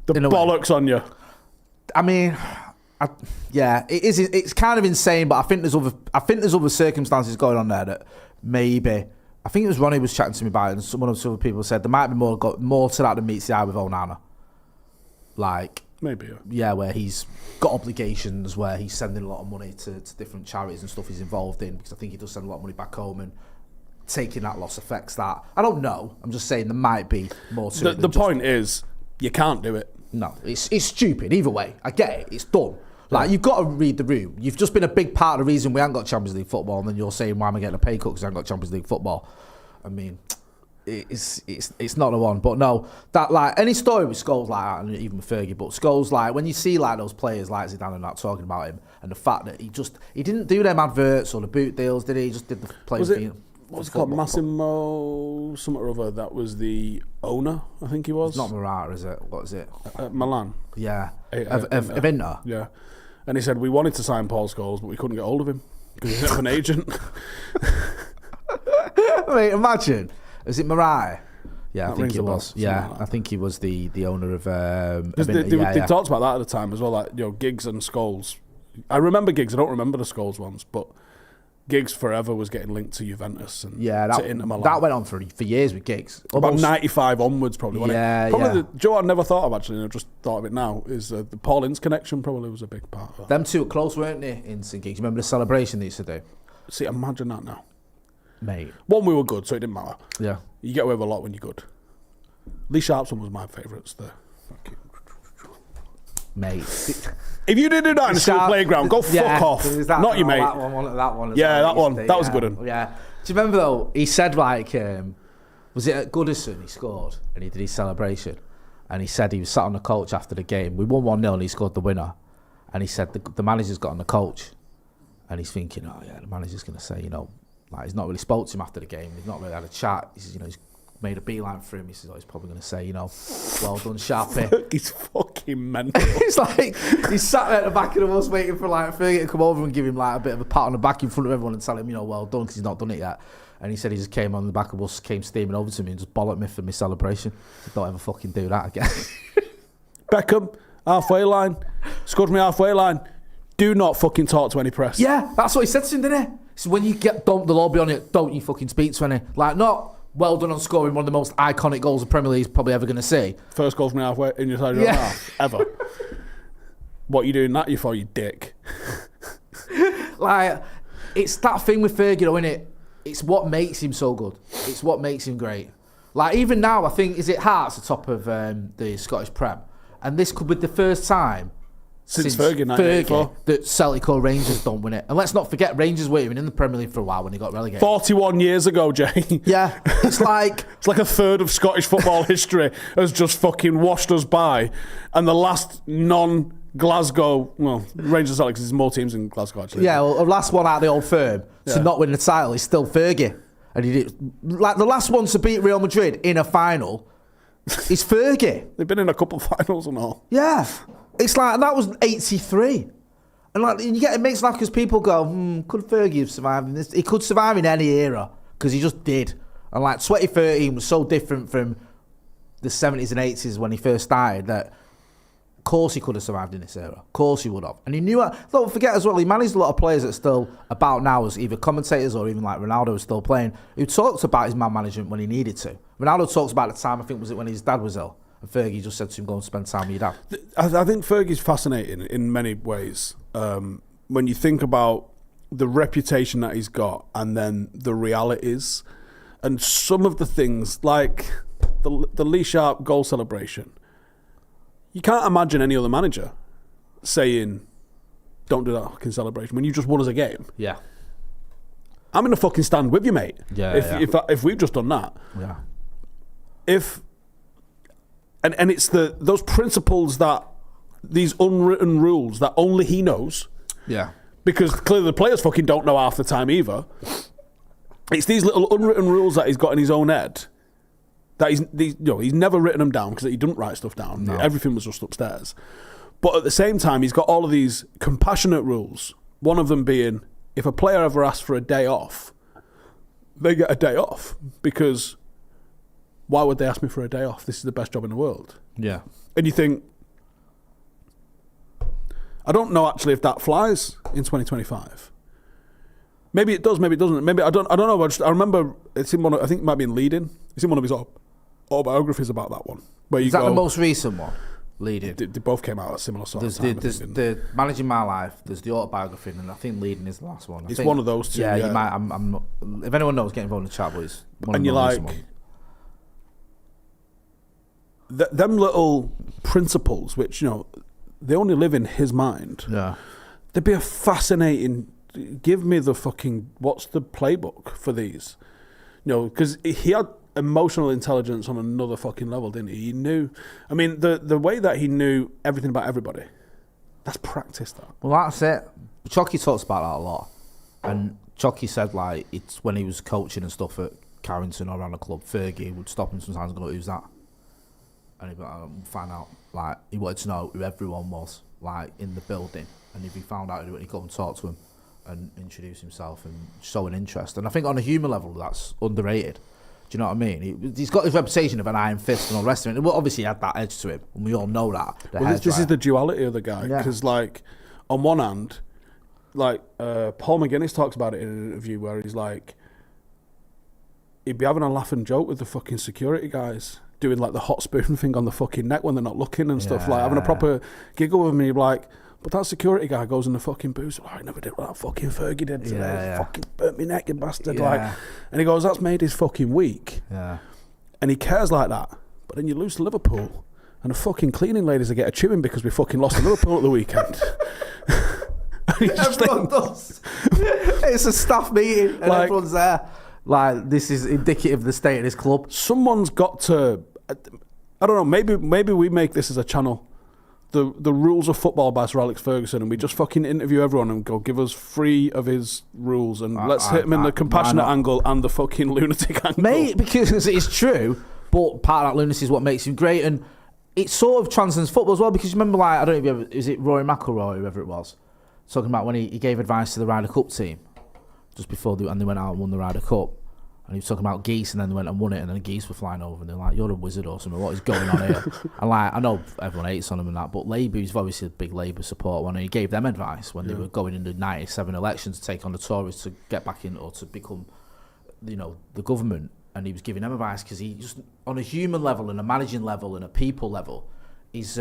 The bollocks on you. I mean, it is. It's kind of insane, but I think there's other circumstances going on there that maybe. I think it was Ronnie was chatting to me about it, and some other people said there might be more to that than meets the eye with Onana. Like maybe, where he's got obligations, where he's sending a lot of money to different charities and stuff he's involved in, because I think he does send a lot of money back home, and taking that loss affects that. I don't know. I'm just saying there might be more to it. The point is, you can't do it. No, it's stupid. Either way, I get it. It's dumb. Like, you've got to read the room. You've just been a big part of the reason we haven't got Champions League football, and then you're saying, why am I getting a pay cut because I haven't got Champions League football? I mean, it's not the one. But no, that, like, any story with Scholes like that, and even with Fergie, but Scholes, like, when you see, like, those players like Zidane and that talking about him, and the fact that he didn't do them adverts or the boot deals, did he? He just did the players. What was it called? Massimo something or other. That was the owner, I think he was. It's not Morata, is it? What is it? Milan. Yeah. Of Inter. Yeah. And he said, we wanted to sign Paul Scholes, but we couldn't get hold of him because he didn't have an agent. Mate, imagine. Is it Mariah? Yeah, I think he was. Yeah, I think he was the owner of. They talked about that at the time as well, like, you know, Giggs and Scholes. I remember Giggs. I don't remember the Scholes ones, but Giggs forever was getting linked to Juventus and to Inter Milan. That went on for years with Giggs. About 95 onwards, probably. Probably Joe I never thought of, actually, and I just thought of it now, is the Paul Ince connection probably was a big part of that. Them two were close, weren't they, Ince and Giggs? Remember the celebration they used to do? See, imagine that now. Mate. One, we were good, so it didn't matter. Yeah. You get away with a lot when you're good. Lee Sharp's one was my favourites. Mate. If you didn't do that in the school playground, go fuck off. Not you, mate. That one. That one. That was a good one. Yeah. Do you remember, though, he said, like, was it at Goodison he scored and he did his celebration? And he said he was sat on the coach after the game. We won 1-0 and he scored the winner. And he said the manager's got on the coach. And he's thinking, oh, yeah, the manager's going to say, you know, like, he's not really spoke to him after the game. He's not really had a chat. He says, you know, he's made a beeline for him. He says, oh, he's probably going to say, you know, well done, Sharpie. He's fucking mental. It's like, he's sat there at the back of the bus waiting for, like, Fergie to come over and give him, like, a bit of a pat on the back in front of everyone and tell him, you know, well done, because he's not done it yet. And he said he just came on the back of the bus, came steaming over to me and just bollocked me for my celebration. So don't ever fucking do that again. Beckham, halfway line. Scored me halfway line. Do not fucking talk to any press. Yeah, that's what he said to him, didn't he? So when you get dumped, they'll all be on it. Don't you fucking speak to any. Like, not well done on scoring one of the most iconic goals the Premier League's probably ever going to see. First goal from halfway in your side of your half, ever. What are you doing that for, you dick? Like, it's that thing with Fergie, though, isn't it? It's what makes him so good. It's what makes him great. Like, even now, I think, is it Hearts, the top of the Scottish Prem? And this could be the first time since Fergie that Celtic or Rangers don't win it. And let's not forget, Rangers were even in the Premier League for a while when they got relegated. 41 years ago, Jay. Yeah, it's like it's like a third of Scottish football history has just fucking washed us by, and the last non-Glasgow, well, Rangers Celtics, there's more teams in Glasgow actually. Yeah, well, the last one out of the Old Firm to not win the title is still Fergie, and he did, like, the last one to beat Real Madrid in a final is Fergie. They've been in a couple of finals and all. Yeah. It's like, and that was 83. And like, you get, it makes laugh because people go, could Fergie have survived in this? He could survive in any era because he just did. And like 2013 was so different from the 70s and 80s when he first started that, of course, he could have survived in this era. Of course, he would have. And he knew it. Don't forget as well, he managed a lot of players that are still about now as either commentators or even like Ronaldo is still playing, who talked about his man management when he needed to. Ronaldo talks about the time, I think, was it when his dad was ill? And Fergie just said to him, go and spend time with your dad. I think Fergie's fascinating in many ways. When you think about the reputation that he's got and then the realities and some of the things like the Lee Sharp goal celebration, you can't imagine any other manager saying, don't do that fucking celebration when you just won us a game. Yeah. I'm in the fucking stand with you, mate. Yeah. If we've just done that. Yeah. And it's those principles, that these unwritten rules that only he knows. Yeah. Because clearly the players fucking don't know half the time either. It's these little unwritten rules that he's got in his own head that he's never written them down because he didn't write stuff down. No. Everything was just upstairs. But at the same time, he's got all of these compassionate rules. One of them being, if a player ever asks for a day off, they get a day off because why would they ask me for a day off? This is the best job in the world. Yeah. And you think, I don't know actually if that flies in 2025. Maybe it does, maybe it doesn't. Maybe I don't know. I remember it's in one. I think it might be in Leading. It's in one of his autobiographies about that one. Where you is that the most recent one? Leading. They both came out at a similar sort of time. There's the Managing My Life. There's the autobiography, and I think Leading is the last one. It's one of those two. Yeah, you might. I'm not, if anyone knows, get involved in the chat. But it's one and of the you're recent like. ones. Them little principles, which, you know, they only live in his mind. Yeah. There'd be a fascinating... Give me the fucking... What's the playbook for these? You know, because he had emotional intelligence on another fucking level, didn't he? He knew... I mean, the way that he knew everything about everybody, that's practice, that. Well, that's it. Chucky talks about that a lot. And Chucky said, like, it's when he was coaching and stuff at Carrington or around the club, Fergie would stop him sometimes and go, who's that? And he'd be like, find out. Like, he wanted to know who everyone was, like, in the building. And if he found out who, he'd go and talk to him and introduce himself and show an interest. And I think on a human level, that's underrated. Do you know what I mean? He's got his reputation of an iron fist and all the rest of it. Well, obviously, he had that edge to him, and we all know that. Well, this is the duality of the guy. Because, like, on one hand, like, Paul McGuinness talks about it in an interview where he's like, he'd be having a laugh and joke with the fucking security guys, doing, like, the hot spoon thing on the fucking neck when they're not looking and stuff. Like, having a proper giggle with me, like... But that security guy goes in the fucking booth. Like, I never did what that fucking Fergie did today. Fucking burnt me neck, you bastard. Like, and he goes, that's made his fucking week. Yeah. And he cares like that. But then you lose to Liverpool, and the fucking cleaning ladies are get a chewing because we fucking lost to Liverpool at the weekend. Everyone does. It's a staff meeting, and everyone's there. Like, this is indicative of the state of this club. Someone's got to. I don't know. Maybe we make this as a channel. The rules of football by Sir Alex Ferguson, and we just fucking interview everyone and go, give us 3 of his rules, and let's hit him in the compassionate angle and the fucking lunatic angle. Mate, because it's true, but part of that lunacy is what makes him great, and it sort of transcends football as well, because you remember, like, I don't know if you ever, is it Rory McIlroy, whoever it was, talking about when he gave advice to the Ryder Cup team, just before they went out and won the Ryder Cup. And he was talking about geese, and then they went and won it, and then the geese were flying over, and they're like, you're a wizard or something, what is going on here? And like, I know everyone hates on him and that, but Labour, he's obviously a big Labour support one, and he gave them advice when they were going into 97 elections to take on the Tories to get back in, or to become, you know, the government. And he was giving them advice because he just, on a human level and a managing level and a people level, his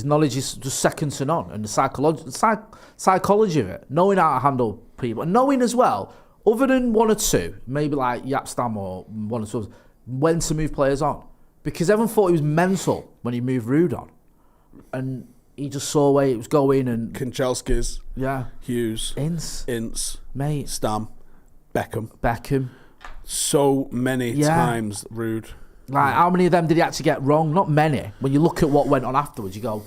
knowledge is just second to none. And the psychology of it, knowing how to handle people, and knowing as well, other than 1 or 2, maybe like Yapstam or 1 or 2, when to move players on. Because everyone thought he was mental when he moved Rude on. And he just saw where it was going. And Kanchelskis. Yeah. Hughes. Ince. Mate. Stam. Beckham. So many times Rude. Like, how many of them did he actually get wrong? Not many. When you look at what went on afterwards, you go,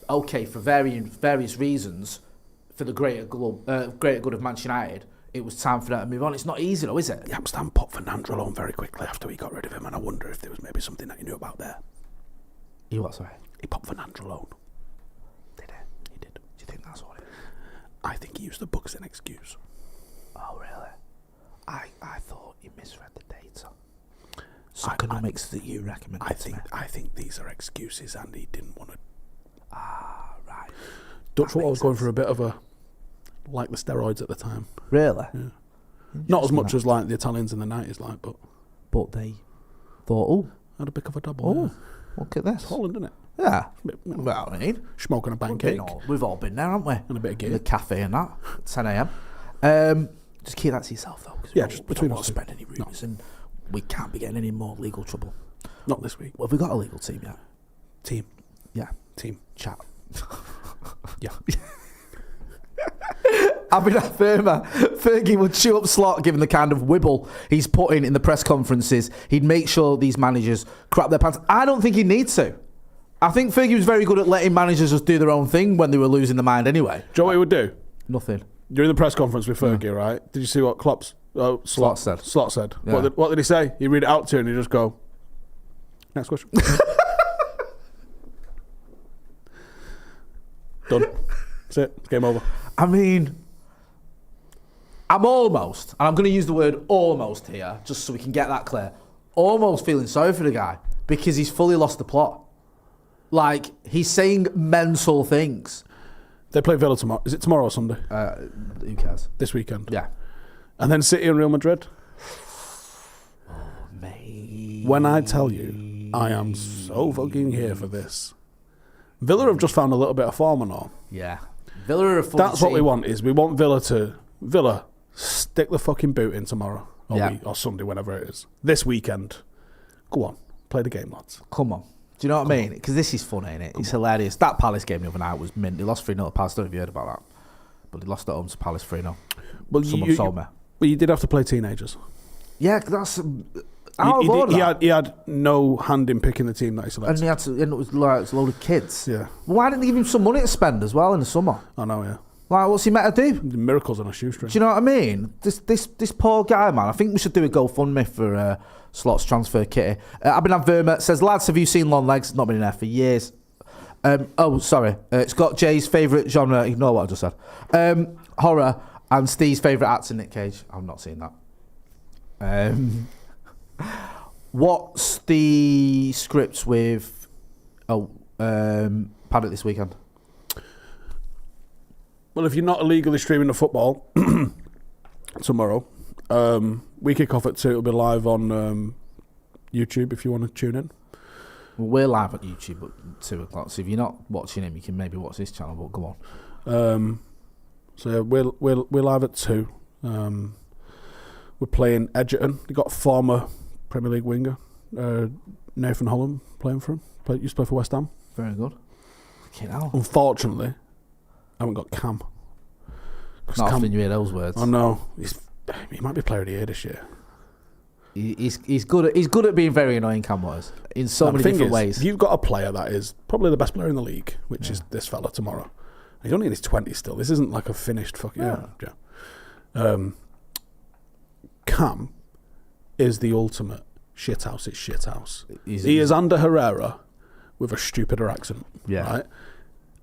okay, for various reasons, for the greater good of Manchester United, it was time for that to move on. It's not easy though, is it? Yapstam popped Fernando alone very quickly after he got rid of him, and I wonder if there was maybe something that he knew about there. He what, sorry? He popped Fernando alone. Did he? He did. Do you think that's what it is? I think he used the books as an excuse. Oh, really? I thought he misread the data. Economics that you recommend. I think these are excuses, and he didn't want to. Ah, right. Dutch football was going for a bit of a, like the steroids at the time. Really? Yeah. Not as much as like the Italians in the 90s, like, but they thought, oh, had a bit of a double. Oh, look at this. It's Holland, isn't it? Yeah. Bit, well, I mean, smoking a pancake. We've all been there, haven't we? And a bit of gear. The cafe and that. 10 a.m. Just keep that to yourself, though. Yeah, just between us. We don't want to spread any rumours, and we can't be getting any more legal trouble. Not this week. Well, have we got a legal team yet? Team. Yeah. Team. Chat. Yeah. I've been at Fergie would chew up Slot given the kind of wibble he's put in the press conferences. He'd make sure these managers crap their pants. I don't think he needs to. I think Fergie was very good at letting managers just do their own thing when they were losing their mind anyway. Do you know what he would do? Nothing. During the press conference with Fergie, right? Did you see what Slot said? Slot said. Yeah. What did he say? He'd read it out to you and he'd just go, next question. Done. That's it. It's game over. I mean, I'm almost, and I'm going to use the word almost here, just so we can get that clear, almost feeling sorry for the guy because he's fully lost the plot. Like, he's saying mental things. They play Villa tomorrow. Is it tomorrow or Sunday? Who cares? This weekend. Yeah. And then City and Real Madrid. Oh, mate. When I tell you, I am so fucking here for this. Villa have just found a little bit of form and all. Yeah. Villa are a full That's team. what we want, is we want Villa stick the fucking boot in tomorrow. Or Sunday, whenever it is. This weekend. Go on. Play the game, lads. Come on. Do you know what I mean? Because this is funny, isn't it? It's hilarious. That Palace game the other night was mint. They lost 3-0 to Palace. I don't know if you heard about that. But they lost at home to Palace 3-0. Well, Someone told me. Well, you did have to play teenagers. Yeah, that's... He had no hand in picking the team that he selected. And he had to... And it was like a load of kids. Yeah. Well, why didn't they give him some money to spend as well in the summer? I know, yeah. Like, what's he meant to do? Miracles on a shoestring. Do you know what I mean? This poor guy, man. I think we should do a GoFundMe for Slots transfer kitty. Abhinav Verma says, lads, have you seen Long Legs? Not been in there for years. Sorry. It's got Jay's favourite genre. Ignore what I just said. Horror. And Steve's favourite actor, Nick Cage. I've not seen that. What's the scripts with Paddock this weekend? Well, if you're not illegally streaming the football tomorrow, we kick off at 2. It'll be live on YouTube if you want to tune in. Well, we're live at YouTube at 2 o'clock, so if you're not watching him, you can maybe watch this channel, but go on. So yeah, we're live at 2. We're playing Edgerton. They got former Premier League winger Nathan Holland playing for him. Used to play for West Ham. Very good. Unfortunately, I haven't got Cam. Not often you hear those words. I know. He might be player of the year this year. He's good at being very annoying, Cam was, in so many different ways. You've got a player that is probably the best player in the league, which is this fella tomorrow. He's only in his 20s still. This isn't like a finished fucking... Yeah. Cam is the ultimate shithouse. It's shithouse. He is under Herrera with a stupider accent. Yeah. Right?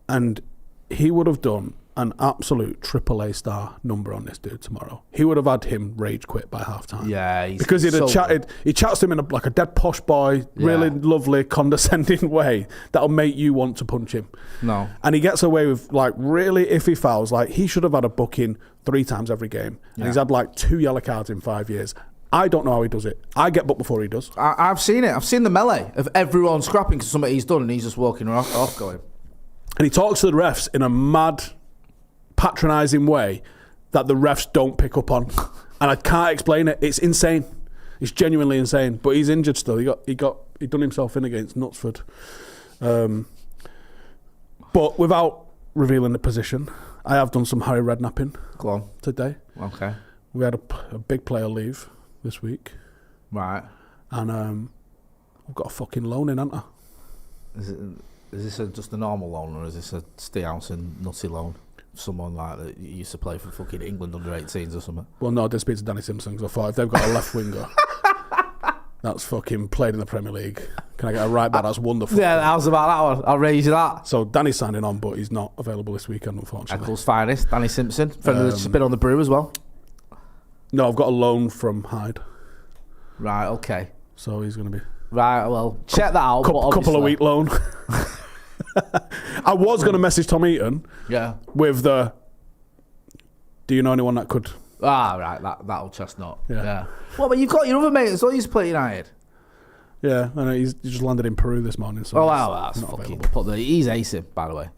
And he would have done an absolute AAA star number on this dude tomorrow. He would have had him rage quit by half time. Yeah, because he'd have chatted. He chats to him in like a dead posh boy, really lovely, condescending way that'll make you want to punch him. No, and he gets away with like really iffy fouls. Like he should have had a booking 3 times every game, and he's had like 2 yellow cards in 5 years. I don't know how he does it. I get booked before he does. I've seen it. I've seen the melee of everyone scrapping because something he's done, and he's just walking off going. And he talks to the refs in a mad, patronising way that the refs don't pick up on, and I can't explain it. It's insane. It's genuinely insane. But he's injured still. He done himself in against Knutsford. But without revealing the position, I have done some Harry Redknapping. Go on today. Okay. We had a big player leave this week. Right. And I've got a fucking loan in, haven't I? Is this just a normal loan, or is this a Howson nutty loan? Someone like that used to play for fucking England under 18s or something. Well, no, I did speak to Danny Simpson because I thought if they've got a left winger that's fucking played in the Premier League, can I get a right back? That's wonderful. Yeah, I was about that one. I'll raise you that. So Danny's signing on, but he's not available this weekend, unfortunately. Eccles' finest, Danny Simpson, friend of the been on the Brew as well. No, I've got a loan from Hyde. Right, okay. So he's going to be... Right, well, check that out. Couple of week loan. I was going to message Tom Eaton with the, do you know anyone that could... Ah, right, that old chestnut. Yeah. Well, but you've got your other mate as well, he's playing United. Yeah, I know, he just landed in Peru this morning. So that's fucking... He's acing, by the way.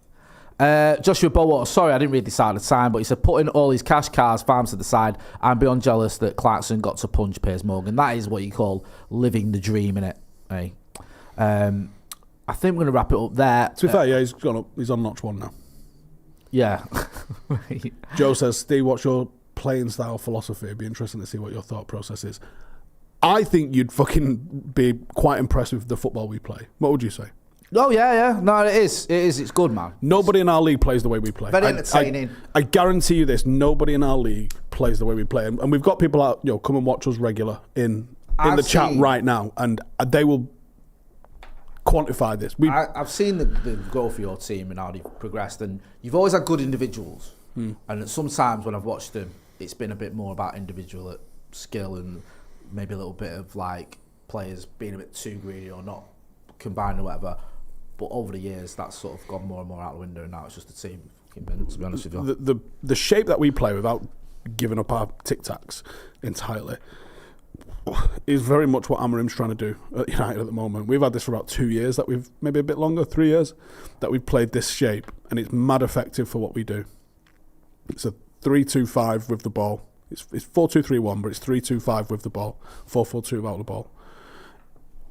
Joshua Bowater, sorry I didn't read this out of time, but he said putting all his cash cars, farms to the side, I'm beyond jealous that Clarkson got to punch Piers Morgan. That is what you call living the dream, innit? Hey. I think we're going to wrap it up there. To be fair, yeah, he's gone up. He's on notch 1 now. Yeah. Joe says, Steve, what's your playing style philosophy? It'd be interesting to see what your thought process is. I think you'd fucking be quite impressed with the football we play. What would you say? Oh, yeah. No, it is. It's good, man. Nobody in our league plays the way we play. Very entertaining. I guarantee you this. Nobody in our league plays the way we play. And we've got people out, come and watch us regular in the chat right now. And they will quantify this. I've seen the growth of your team and how they've progressed. And you've always had good individuals. And sometimes when I've watched them, it's been a bit more about individual skill and maybe a little bit of like players being a bit too greedy or not combined or whatever. But over the years, that's sort of gone more and more out the window, and now it's just a team. To be honest with you, the shape that we play without giving up our tic-tacs entirely is very much what Amarim's trying to do at United at the moment. We've had this for about 2 years, that we've maybe a bit longer, 3 years, that we've played this shape, and it's mad effective for what we do. It's a 3-2-5 with the ball. It's 4-2-3-1, but it's 3-2-5 with the ball, 4-4-2 without the ball.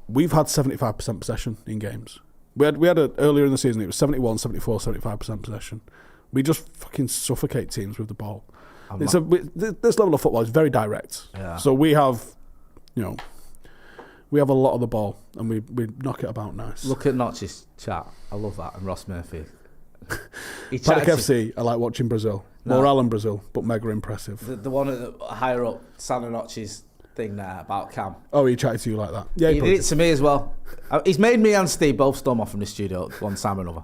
we've had 75% possession in games. We had earlier in the season, it was 71, 74, 75% possession. We just fucking suffocate teams with the ball. This level of football is very direct. Yeah. So we have, we have a lot of the ball and we knock it about nice. Look at Notch's chat. I love that. And Ross Murphy. Paddock FC, I like watching Brazil. More Alan Brazil, but mega impressive. The one at the higher up, Santa Notch's thing there about Cam. Oh, he chatted to you like that? Yeah, he did it to me as well. He's made me and Steve both storm off from the studio one time or another.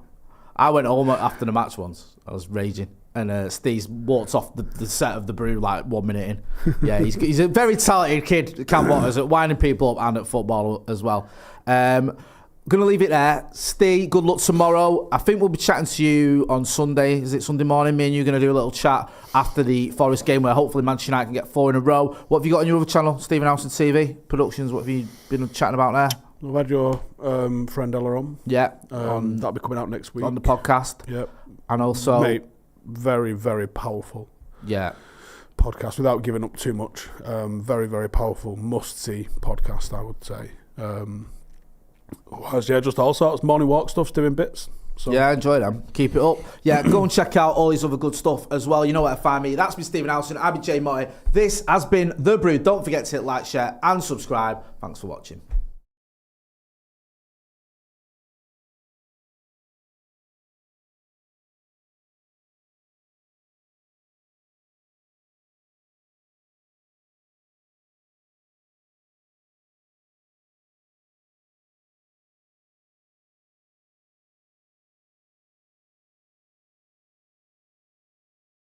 I went home after the match once. I was raging. And Steve walked off the set of the Brew like 1 minute in. Yeah, he's a very talented kid, Cam Waters, at winding people up and at football as well. Going to leave it there. Steve, good luck tomorrow. I think we'll be chatting to you on Sunday. Is it Sunday morning? Me and you are going to do a little chat after the Forest game where hopefully Manchester United can get 4 in a row. What have you got on your other channel, Stephen Howson TV Productions? What have you been chatting about there? I've had your friend Ella on. Yeah. That'll be coming out next week. On the podcast. Yep. And also... Mate, very, very powerful. Yeah. Podcast without giving up too much. Very, very powerful, must-see podcast, I would say. Just all sorts, morning walk stuff, doing bits. So. Yeah, enjoy them. Keep it up. Yeah, go and check out all these other good stuff as well. You know where to find me. That's been Stephen Howson. I've been Jay Motty. This has been The Brew. Don't forget to hit like, share and subscribe. Thanks for watching.